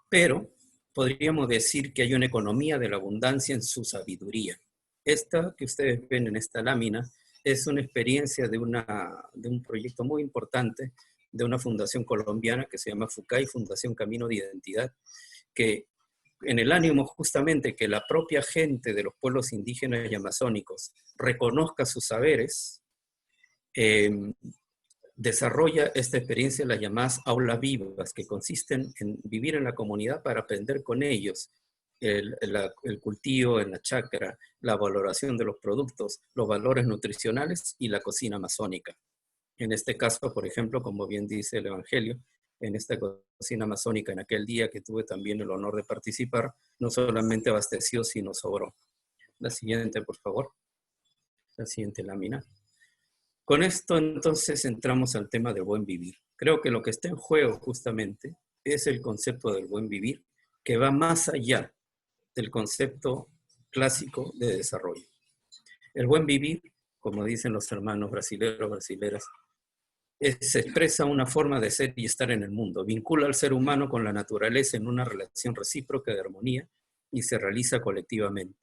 Pero podríamos decir que hay una economía de la abundancia en su sabiduría. Esta que ustedes ven en esta lámina es una experiencia de un proyecto muy importante de una fundación colombiana que se llama FUCAI, Fundación Camino de Identidad, que en el ánimo justamente que la propia gente de los pueblos indígenas y amazónicos reconozca sus saberes, desarrolla esta experiencia, las llamadas aulas vivas, que consisten en vivir en la comunidad para aprender con ellos el cultivo en la chacra, la valoración de los productos, los valores nutricionales y la cocina amazónica. En este caso, por ejemplo, como bien dice el Evangelio, en esta cocina amazónica, en aquel día que tuve también el honor de participar, no solamente abasteció, sino sobró. La siguiente, por favor. La siguiente lámina. Con esto, entonces, entramos al tema del buen vivir. Creo que lo que está en juego, justamente, es el concepto del buen vivir, que va más allá del concepto clásico de desarrollo. El buen vivir, como dicen los hermanos brasileros, brasileras, se expresa una forma de ser y estar en el mundo, vincula al ser humano con la naturaleza en una relación recíproca de armonía y se realiza colectivamente.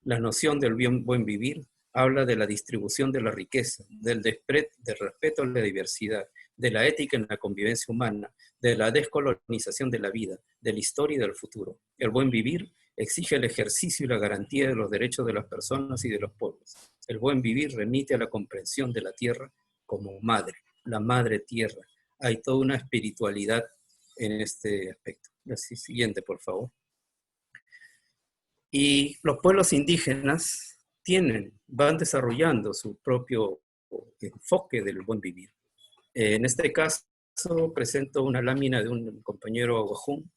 La noción del buen vivir habla de la distribución de la riqueza, del respeto a la diversidad, de la ética en la convivencia humana, de la descolonización de la vida, de la historia y del futuro. El buen vivir exige el ejercicio y la garantía de los derechos de las personas y de los pueblos. El buen vivir remite a la comprensión de la tierra como madre, la madre tierra. Hay toda una espiritualidad en este aspecto. La siguiente, por favor. Y los pueblos indígenas van desarrollando su propio enfoque del buen vivir. En este caso, presento una lámina de un compañero Aguajún.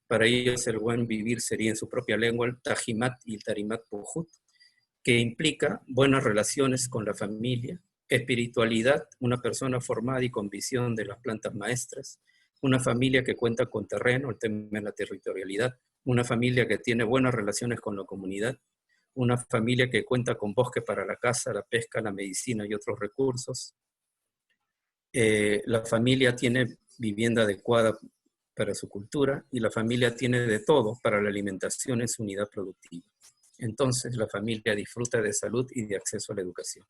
Para ellos el buen vivir sería en su propia lengua el Tajimat y el Tarimat Pujut, que implica buenas relaciones con la familia, espiritualidad, una persona formada y con visión de las plantas maestras, una familia que cuenta con terreno, el tema de la territorialidad, una familia que tiene buenas relaciones con la comunidad, una familia que cuenta con bosque para la caza, la pesca, la medicina y otros recursos. La familia tiene vivienda adecuada para su cultura y la familia tiene de todo para la alimentación en su unidad productiva. Entonces la familia disfruta de salud y de acceso a la educación.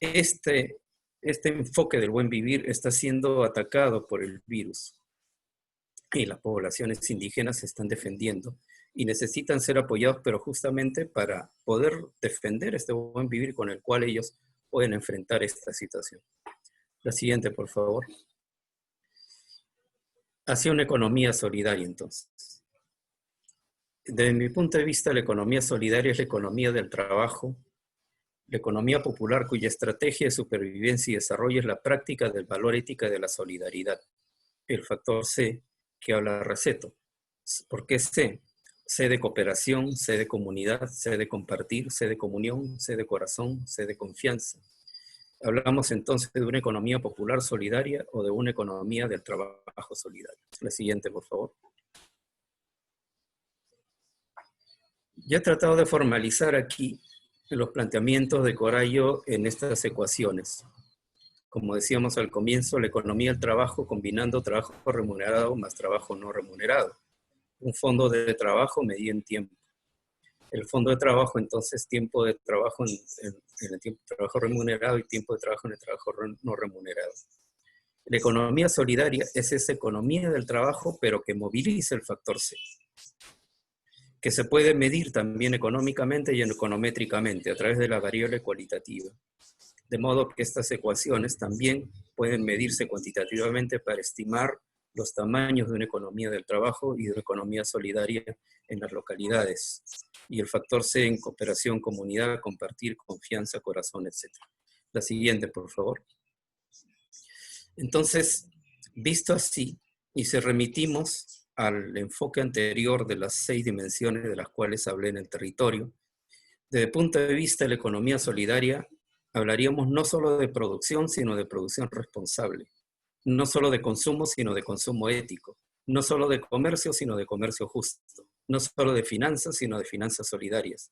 Este enfoque del buen vivir está siendo atacado por el virus. y las poblaciones indígenas se están defendiendo y necesitan ser apoyados, pero justamente para poder defender este buen vivir con el cual ellos pueden enfrentar esta situación. La siguiente, por favor. Hacia una economía solidaria, entonces. Desde mi punto de vista, la economía solidaria es la economía del trabajo, la economía popular cuya estrategia de supervivencia y desarrollo es la práctica del valor ética de la solidaridad. El factor C, que habla Receto. ¿Por qué C? C de cooperación, C de comunidad, C de compartir, C de comunión, C de corazón, C de confianza. Hablamos entonces de una economía popular solidaria o de una economía del trabajo solidario. La siguiente, por favor. Ya he tratado de formalizar aquí los planteamientos de Corallo en estas ecuaciones. Como decíamos al comienzo, la economía del trabajo combinando trabajo remunerado más trabajo no remunerado. Un fondo de trabajo medido en tiempo. El fondo de trabajo, entonces, tiempo de trabajo en el tiempo de trabajo remunerado y tiempo de trabajo en el trabajo no remunerado. La economía solidaria es esa economía del trabajo, pero que moviliza el factor C, que se puede medir también económicamente y econométricamente a través de la variable cualitativa. De modo que estas ecuaciones también pueden medirse cuantitativamente para estimar los tamaños de una economía del trabajo y de una economía solidaria en las localidades. Y el factor C en cooperación, comunidad, compartir, confianza, corazón, etc. La siguiente, por favor. Entonces, visto así, y si remitimos al enfoque anterior de las 6 dimensiones de las cuales hablé en el territorio, desde el punto de vista de la economía solidaria, hablaríamos no solo de producción, sino de producción responsable. No solo de consumo, sino de consumo ético. No solo de comercio, sino de comercio justo. No solo de finanzas, sino de finanzas solidarias.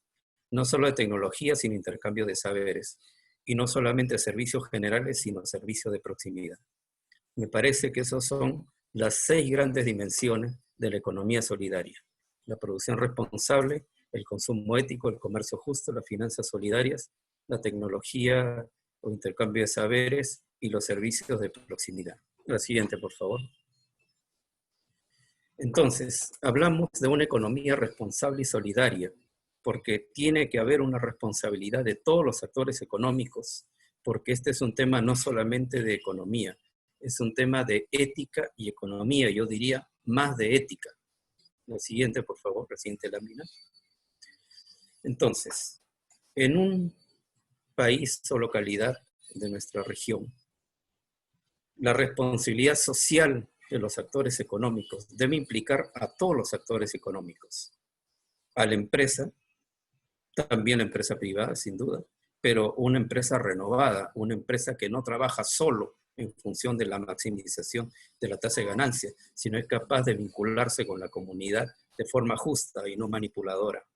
No solo de tecnología, sino intercambio de saberes. Y no solamente servicios generales, sino servicios de proximidad. Me parece que esas son las 6 grandes dimensiones de la economía solidaria. La producción responsable, el consumo ético, el comercio justo, las finanzas solidarias, la tecnología o intercambio de saberes y los servicios de proximidad. La siguiente, por favor. Entonces, hablamos de una economía responsable y solidaria, porque tiene que haber una responsabilidad de todos los actores económicos, porque este es un tema no solamente de economía, es un tema de ética y economía, yo diría más de ética. La siguiente, por favor, la siguiente lámina. Entonces, en un país o localidad de nuestra región, la responsabilidad social de los actores económicos debe implicar a todos los actores económicos, a la empresa, también la empresa privada, sin duda, pero una empresa renovada, una empresa que no trabaja solo en función de la maximización de la tasa de ganancia, sino es capaz de vincularse con la comunidad de forma justa y no manipuladora.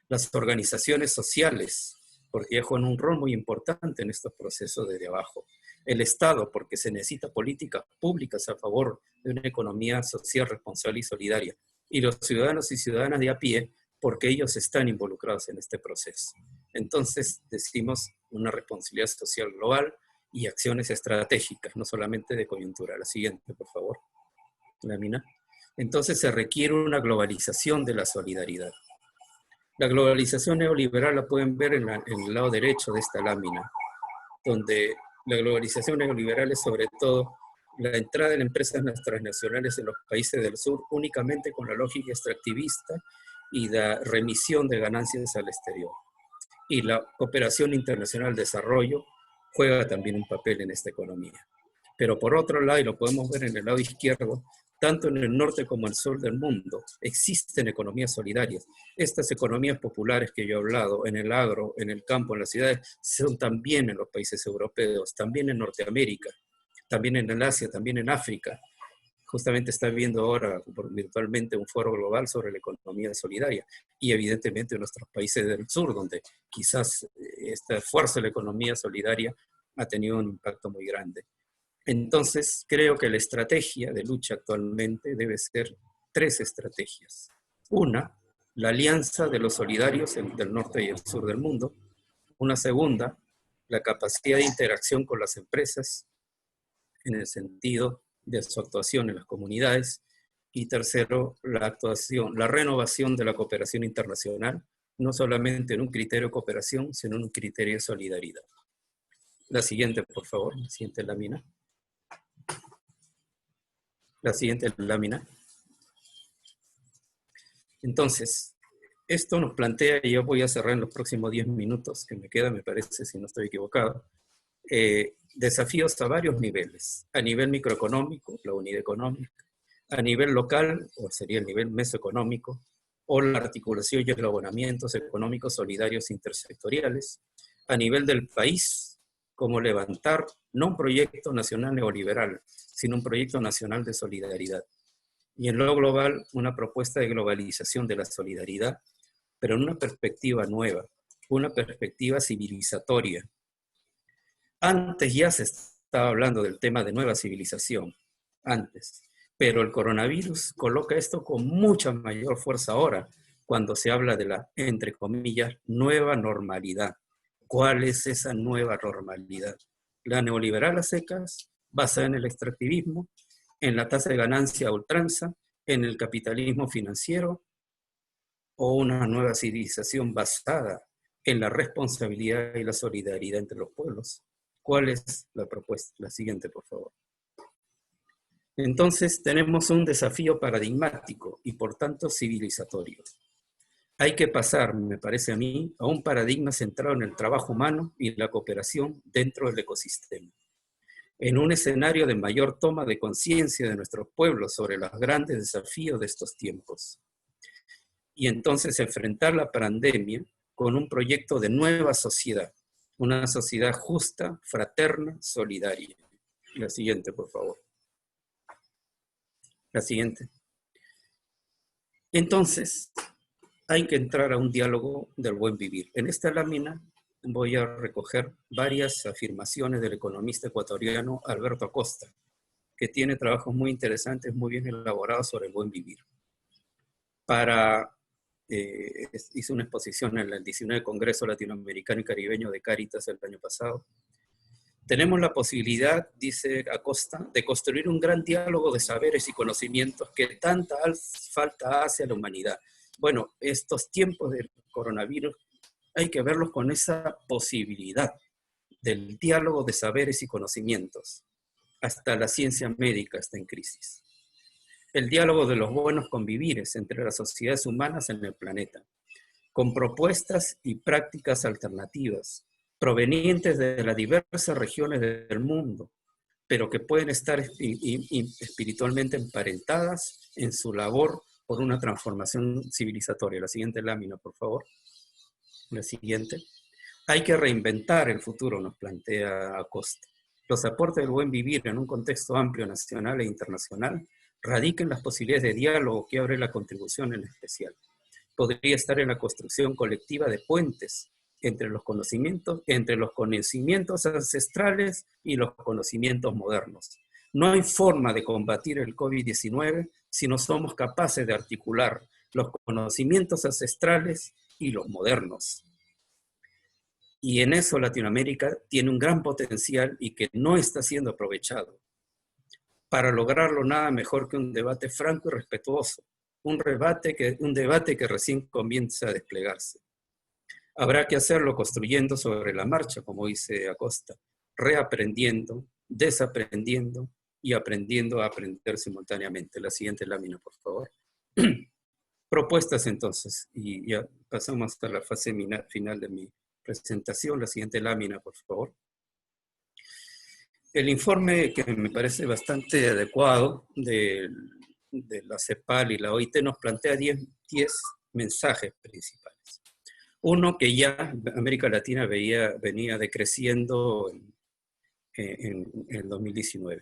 Las organizaciones sociales, porque ya juegan un rol muy importante en estos procesos desde abajo. El Estado, porque se necesita políticas públicas a favor de una economía social responsable y solidaria. Y los ciudadanos y ciudadanas de a pie, porque ellos están involucrados en este proceso. Entonces, decimos una responsabilidad social global y acciones estratégicas, no solamente de coyuntura. La siguiente, por favor. Lámina. Entonces, se requiere una globalización de la solidaridad. La globalización neoliberal la pueden ver en el lado derecho de esta lámina, donde la globalización neoliberal es sobre todo la entrada de empresas transnacionales en los países del sur únicamente con la lógica extractivista y la remisión de ganancias al exterior. Y la cooperación internacional de desarrollo juega también un papel en esta economía. Pero por otro lado, y lo podemos ver en el lado izquierdo, tanto en el norte como en el sur del mundo, existen economías solidarias. Estas economías populares que yo he hablado, en el agro, en el campo, en las ciudades, son también en los países europeos, también en Norteamérica, también en el Asia, también en África. Justamente está viendo ahora virtualmente un foro global sobre la economía solidaria y evidentemente en nuestros países del sur, donde quizás esta fuerza de la economía solidaria ha tenido un impacto muy grande. Entonces, creo que la estrategia de lucha actualmente debe ser 3 estrategias. Una, la alianza de los solidarios del norte y el sur del mundo. Una segunda, la capacidad de interacción con las empresas en el sentido de su actuación en las comunidades. Y tercero, la renovación de la cooperación internacional, no solamente en un criterio de cooperación, sino en un criterio de solidaridad. La siguiente, por favor, la siguiente lámina. La siguiente lámina. Entonces, esto nos plantea, y yo voy a cerrar en los próximos 10 minutos que me queda, me parece, si no estoy equivocado, desafíos a varios niveles. A nivel microeconómico, la unidad económica. A nivel local, o sería el nivel mesoeconómico, o la articulación y eslabonamientos económicos solidarios intersectoriales. A nivel del país, como levantar no un proyecto nacional neoliberal, sino un proyecto nacional de solidaridad. Y en lo global, una propuesta de globalización de la solidaridad, pero en una perspectiva nueva, una perspectiva civilizatoria. Antes ya se estaba hablando del tema de nueva civilización, antes, pero el coronavirus coloca esto con mucha mayor fuerza ahora, cuando se habla de la, entre comillas, nueva normalidad. ¿Cuál es esa nueva normalidad? La neoliberal a secas, basada en el extractivismo, en la tasa de ganancia a ultranza, en el capitalismo financiero, o una nueva civilización basada en la responsabilidad y la solidaridad entre los pueblos. ¿Cuál es la propuesta? La siguiente, por favor. Entonces, tenemos un desafío paradigmático y, por tanto, civilizatorio. Hay que pasar, me parece a mí, a un paradigma centrado en el trabajo humano y la cooperación dentro del ecosistema. En un escenario de mayor toma de conciencia de nuestros pueblos sobre los grandes desafíos de estos tiempos. Y entonces enfrentar la pandemia con un proyecto de nueva sociedad, una sociedad justa, fraterna, solidaria. La siguiente, por favor. La siguiente. Entonces, hay que entrar a un diálogo del buen vivir. En esta lámina voy a recoger varias afirmaciones del economista ecuatoriano Alberto Acosta, que tiene trabajos muy interesantes, muy bien elaborados sobre el buen vivir. Hizo una exposición en el 19 Congreso Latinoamericano y Caribeño de Cáritas el año pasado. Tenemos la posibilidad, dice Acosta, de construir un gran diálogo de saberes y conocimientos que tanta falta hace a la humanidad. Bueno, estos tiempos del coronavirus hay que verlos con esa posibilidad del diálogo de saberes y conocimientos. Hasta la ciencia médica está en crisis. El diálogo de los buenos convivires entre las sociedades humanas en el planeta, con propuestas y prácticas alternativas, provenientes de las diversas regiones del mundo, pero que pueden estar espiritualmente emparentadas en su labor por una transformación civilizatoria. La siguiente lámina, por favor. La siguiente. Hay que reinventar el futuro, nos plantea Acosta. Los aportes del buen vivir en un contexto amplio nacional e internacional radican las posibilidades de diálogo que abre la contribución en especial. Podría estar en la construcción colectiva de puentes entre los conocimientos ancestrales y los conocimientos modernos. No hay forma de combatir el COVID-19 si no somos capaces de articular los conocimientos ancestrales y los modernos. Y en eso Latinoamérica tiene un gran potencial y que no está siendo aprovechado. Para lograrlo, nada mejor que un debate franco y respetuoso, un debate que recién comienza a desplegarse. Habrá que hacerlo construyendo sobre la marcha, como dice Acosta, reaprendiendo, desaprendiendo y aprendiendo a aprender simultáneamente. La siguiente lámina, por favor. Propuestas entonces, y ya pasamos a la fase final de mi presentación. La siguiente lámina, por favor. El informe, que me parece bastante adecuado, de la CEPAL y la OIT, nos plantea 10 mensajes principales. Uno, que ya América Latina venía decreciendo en el 2019.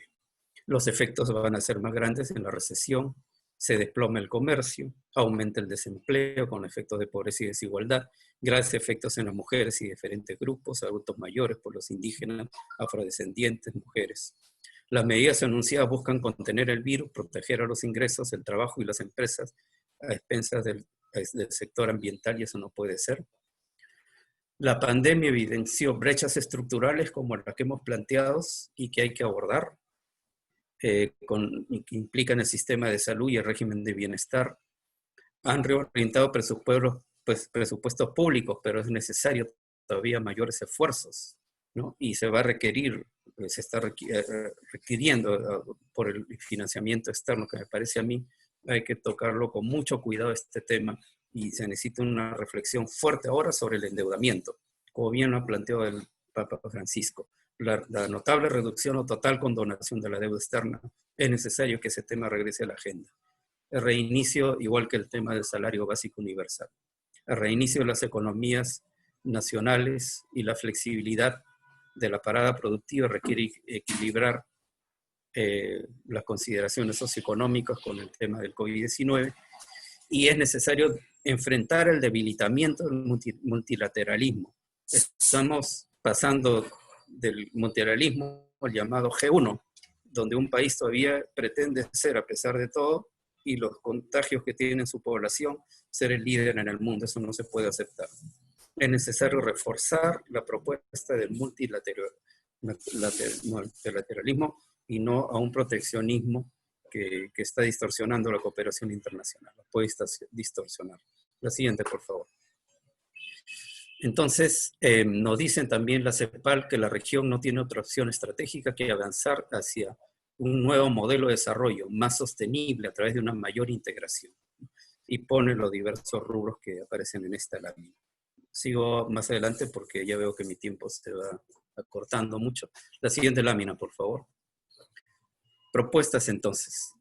Los efectos van a ser más grandes en la recesión, se desploma el comercio, aumenta el desempleo con efectos de pobreza y desigualdad, graves efectos en las mujeres y diferentes grupos, adultos mayores, pueblos indígenas, afrodescendientes, mujeres. Las medidas anunciadas buscan contener el virus, proteger a los ingresos, el trabajo y las empresas a expensas del sector ambiental, y eso no puede ser. La pandemia evidenció brechas estructurales como las que hemos planteado y que hay que abordar. que implican el sistema de salud y el régimen de bienestar. Han reorientado presupuestos públicos, pero es necesario todavía mayores esfuerzos, ¿no? Y se va a requerir, se está requiriendo por el financiamiento externo, que me parece a mí, hay que tocarlo con mucho cuidado este tema, y se necesita una reflexión fuerte ahora sobre el endeudamiento, como bien lo ha planteado el Papa Francisco. La notable reducción o total condonación de la deuda externa, es necesario que ese tema regrese a la agenda. El reinicio, igual que el tema del salario básico universal. El reinicio de las economías nacionales y la flexibilidad de la parada productiva requiere equilibrar las consideraciones socioeconómicas con el tema del COVID-19, y es necesario enfrentar el debilitamiento del multilateralismo. Estamos pasando del multilateralismo al llamado G1, donde un país todavía pretende ser, a pesar de todo, y los contagios que tiene su población, ser el líder en el mundo. Eso no se puede aceptar. Es necesario reforzar la propuesta del multilateralismo y no a un proteccionismo que está distorsionando la cooperación internacional. La puede distorsionar. La siguiente, por favor. Entonces, nos dicen también la CEPAL que la región no tiene otra opción estratégica que avanzar hacia un nuevo modelo de desarrollo más sostenible a través de una mayor integración. Y pone los diversos rubros que aparecen en esta lámina. Sigo más adelante porque ya veo que mi tiempo se va acortando mucho. La siguiente lámina, por favor. Propuestas, entonces.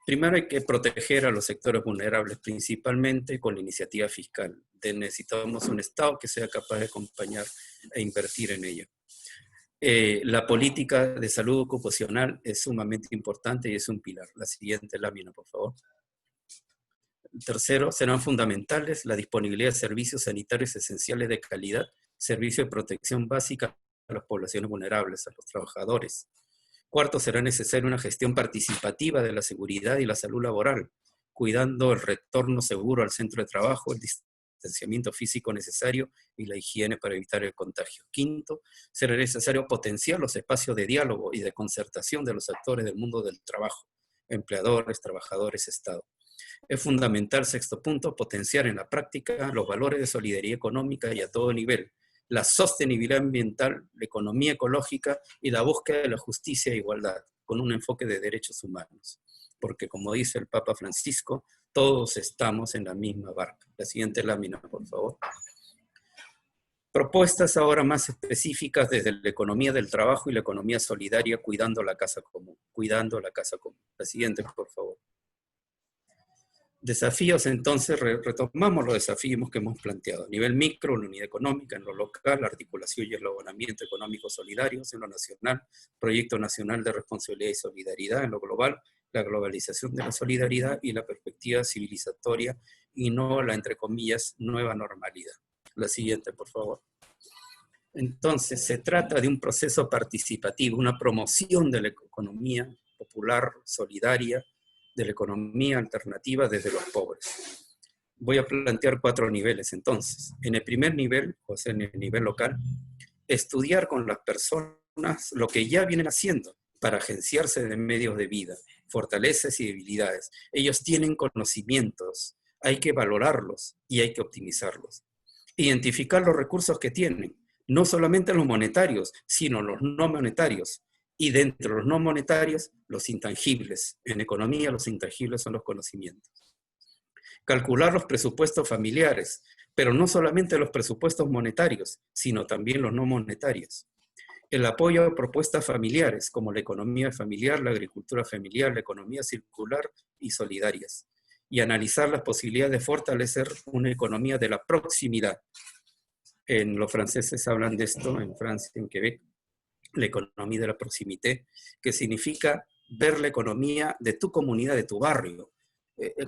Primero hay que proteger a los sectores vulnerables, principalmente con la iniciativa fiscal. Necesitamos un Estado que sea capaz de acompañar e invertir en ello. La política de salud ocupacional es sumamente importante y es un pilar. La siguiente lámina, por favor. Tercero, serán fundamentales la disponibilidad de servicios sanitarios esenciales de calidad, servicios de protección básica a las poblaciones vulnerables, a los trabajadores. Cuarto, será necesaria una gestión participativa de la seguridad y la salud laboral, cuidando el retorno seguro al centro de trabajo, el distanciamiento físico necesario y la higiene para evitar el contagio. Quinto, será necesario potenciar los espacios de diálogo y de concertación de los actores del mundo del trabajo, empleadores, trabajadores, Estado. Es fundamental, sexto punto, potenciar en la práctica los valores de solidaridad económica y a todo nivel, la sostenibilidad ambiental, la economía ecológica y la búsqueda de la justicia e igualdad, con un enfoque de derechos humanos. Porque como dice el Papa Francisco, todos estamos en la misma barca. La siguiente lámina, por favor. Propuestas ahora más específicas desde la economía del trabajo y la economía solidaria, cuidando la casa común. Cuidando la casa común. La siguiente, por favor. Desafíos, entonces, retomamos los desafíos que hemos planteado. A nivel micro, la unidad económica, en lo local, la articulación y el abonamiento económico solidarios, en lo nacional, proyecto nacional de responsabilidad y solidaridad, en lo global, la globalización de la solidaridad y la perspectiva civilizatoria y no la, entre comillas, nueva normalidad. La siguiente, por favor. Entonces, se trata de un proceso participativo, una promoción de la economía popular, solidaria, de la economía alternativa desde los pobres. Voy a plantear 4 niveles entonces. En el primer nivel, o sea, en el nivel local, estudiar con las personas lo que ya vienen haciendo para agenciarse de medios de vida, fortalezas y debilidades. Ellos tienen conocimientos, hay que valorarlos y hay que optimizarlos. Identificar los recursos que tienen, no solamente los monetarios, sino los no monetarios. Y dentro de los no monetarios, los intangibles. En economía, los intangibles son los conocimientos. Calcular los presupuestos familiares, pero no solamente los presupuestos monetarios, sino también los no monetarios. El apoyo a propuestas familiares, como la economía familiar, la agricultura familiar, la economía circular y solidarias. Y analizar las posibilidades de fortalecer una economía de la proximidad. Los franceses hablan de esto, en Francia, en Quebec, la economía de la proximité, que significa ver la economía de tu comunidad, de tu barrio,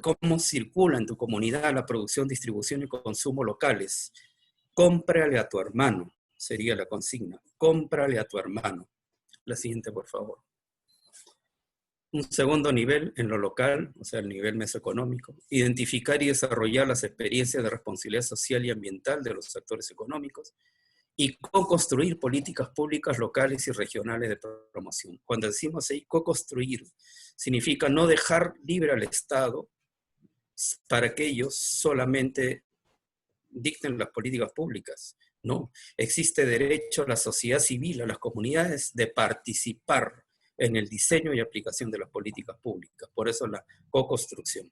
cómo circula en tu comunidad la producción, distribución y consumo locales. Cómprale a tu hermano, sería la consigna, cómprale a tu hermano. La siguiente, por favor. Un segundo nivel en lo local, o sea, el nivel mesoeconómico, identificar y desarrollar las experiencias de responsabilidad social y ambiental de los actores económicos, y co-construir políticas públicas locales y regionales de promoción. Cuando decimos ahí co-construir, significa no dejar libre al Estado para que ellos solamente dicten las políticas públicas. No, existe derecho a la sociedad civil, a las comunidades, de participar en el diseño y aplicación de las políticas públicas. Por eso la co-construcción.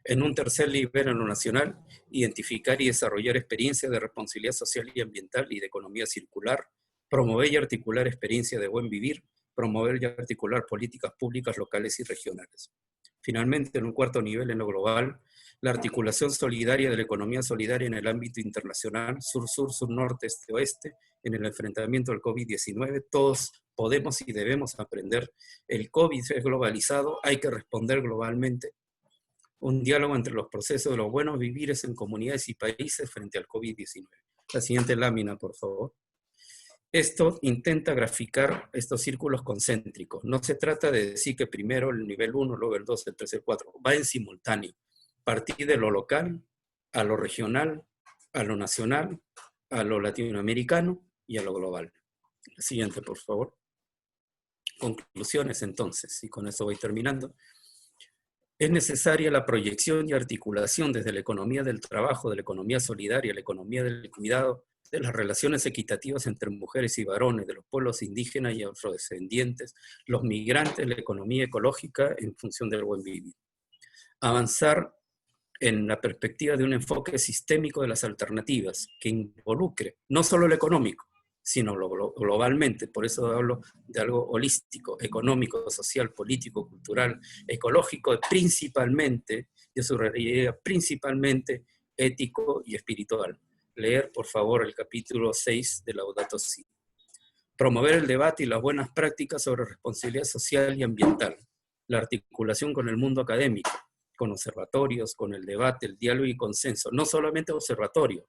En un tercer nivel, en lo nacional, identificar y desarrollar experiencias de responsabilidad social y ambiental y de economía circular, promover y articular experiencias de buen vivir, promover y articular políticas públicas locales y regionales. Finalmente, en un cuarto nivel, en lo global, la articulación solidaria de la economía solidaria en el ámbito internacional, sur-sur, sur-norte, este-oeste, en el enfrentamiento al COVID-19, todos podemos y debemos aprender. El COVID es globalizado, hay que responder globalmente. Un diálogo entre los procesos de los buenos vivires en comunidades y países frente al COVID-19. La siguiente lámina, por favor. Esto intenta graficar estos círculos concéntricos. No se trata de decir que primero el nivel 1, luego el 2, el 3, el 4. Va en simultáneo. Partir de lo local, a lo regional, a lo nacional, a lo latinoamericano y a lo global. La siguiente, por favor. Conclusiones, entonces, y con eso voy terminando. Es necesaria la proyección y articulación desde la economía del trabajo, de la economía solidaria, la economía del cuidado, de las relaciones equitativas entre mujeres y varones, de los pueblos indígenas y afrodescendientes, los migrantes, la economía ecológica en función del buen vivir. Avanzar en la perspectiva de un enfoque sistémico de las alternativas que involucre no solo lo económico, sino globalmente. Por eso hablo de algo holístico, económico, social, político, cultural, ecológico, principalmente, yo subrayaría principalmente ético y espiritual. Leer, por favor, el capítulo 6 de Laudato Si. Promover el debate y las buenas prácticas sobre responsabilidad social y ambiental. La articulación con el mundo académico, con observatorios, con el debate, el diálogo y consenso. No solamente observatorio,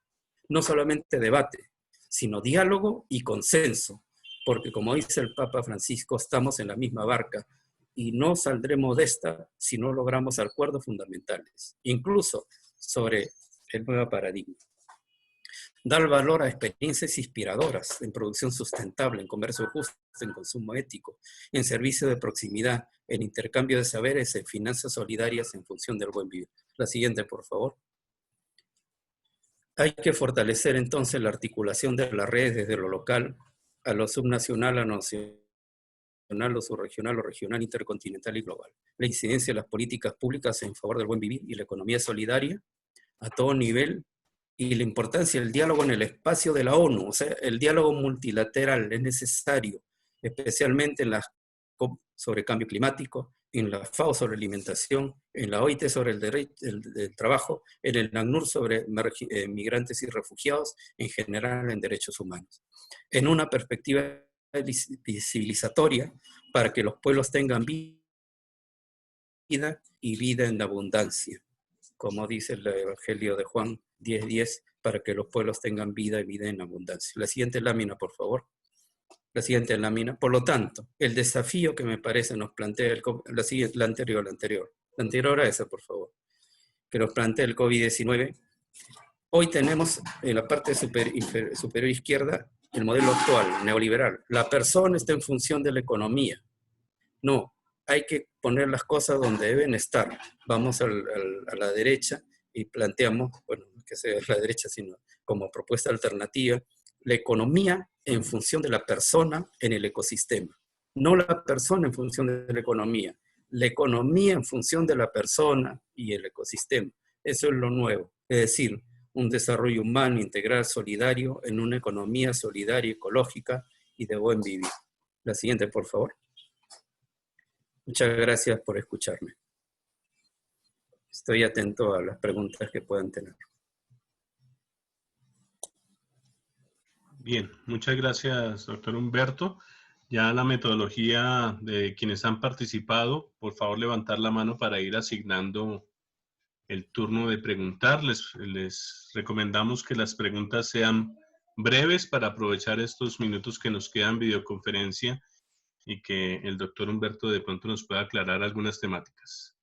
no solamente debate, sino diálogo y consenso, porque como dice el Papa Francisco, estamos en la misma barca y no saldremos de esta si no logramos acuerdos fundamentales, incluso sobre el nuevo paradigma. Dar valor a experiencias inspiradoras en producción sustentable, en comercio justo, en consumo ético, en servicio de proximidad, en intercambio de saberes, en finanzas solidarias en función del buen vivir. La siguiente, por favor. Hay que fortalecer entonces la articulación de las redes desde lo local a lo subnacional, a lo nacional, lo subregional, lo regional, intercontinental y global. La incidencia de las políticas públicas en favor del buen vivir y la economía solidaria a todo nivel y la importancia del diálogo en el espacio de la ONU. O sea, el diálogo multilateral es necesario, especialmente en la COP sobre cambio climático, en la FAO sobre alimentación, en la OIT sobre el derecho del trabajo, en el ACNUR sobre migrantes y refugiados, en general en derechos humanos. En una perspectiva civilizatoria para que los pueblos tengan vida y vida en abundancia, como dice el Evangelio de Juan 10:10, para que los pueblos tengan vida y vida en abundancia. La siguiente lámina, por favor. La siguiente lámina. Por lo tanto, el desafío que me parece nos plantea la anterior a esa, por favor, que nos plantea el COVID-19. Hoy tenemos en la parte superior izquierda el modelo actual, neoliberal. La persona está en función de la economía. No, hay que poner las cosas donde deben estar. Vamos a la derecha y planteamos, bueno, no que sea la derecha, sino como propuesta alternativa, la economía en función de la persona en el ecosistema. No la persona en función de la economía en función de la persona y el ecosistema. Eso es lo nuevo. Es decir, un desarrollo humano, integral, solidario, en una economía solidaria, ecológica y de buen vivir. La siguiente, por favor. Muchas gracias por escucharme. Estoy atento a las preguntas que puedan tener. Bien, muchas gracias, doctor Humberto. Ya la metodología de quienes han participado, por favor levantar la mano para ir asignando el turno de preguntar. Les recomendamos que las preguntas sean breves para aprovechar estos minutos que nos quedan en videoconferencia y que el doctor Humberto de pronto nos pueda aclarar algunas temáticas.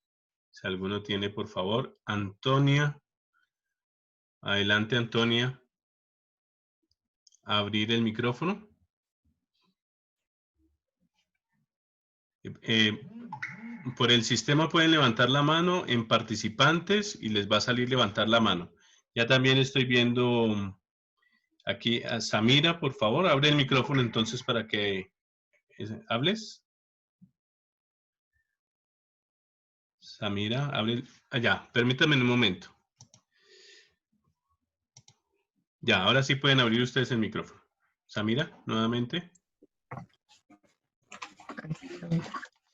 Si alguno tiene, por favor. Antonia. Adelante, Antonia. abrir el micrófono. Por el sistema pueden levantar la mano en participantes y les va a salir levantar la mano. Ya también estoy viendo aquí a Samira, por favor, abre el micrófono entonces para que hables. Samira, abre. Ya, permítame un momento. Ya, ahora sí pueden abrir ustedes el micrófono. Samira, nuevamente.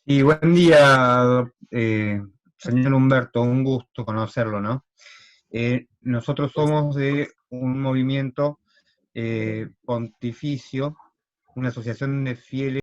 Y buen día, señor Humberto, un gusto conocerlo, ¿no? Nosotros somos de un movimiento pontificio, una asociación de fieles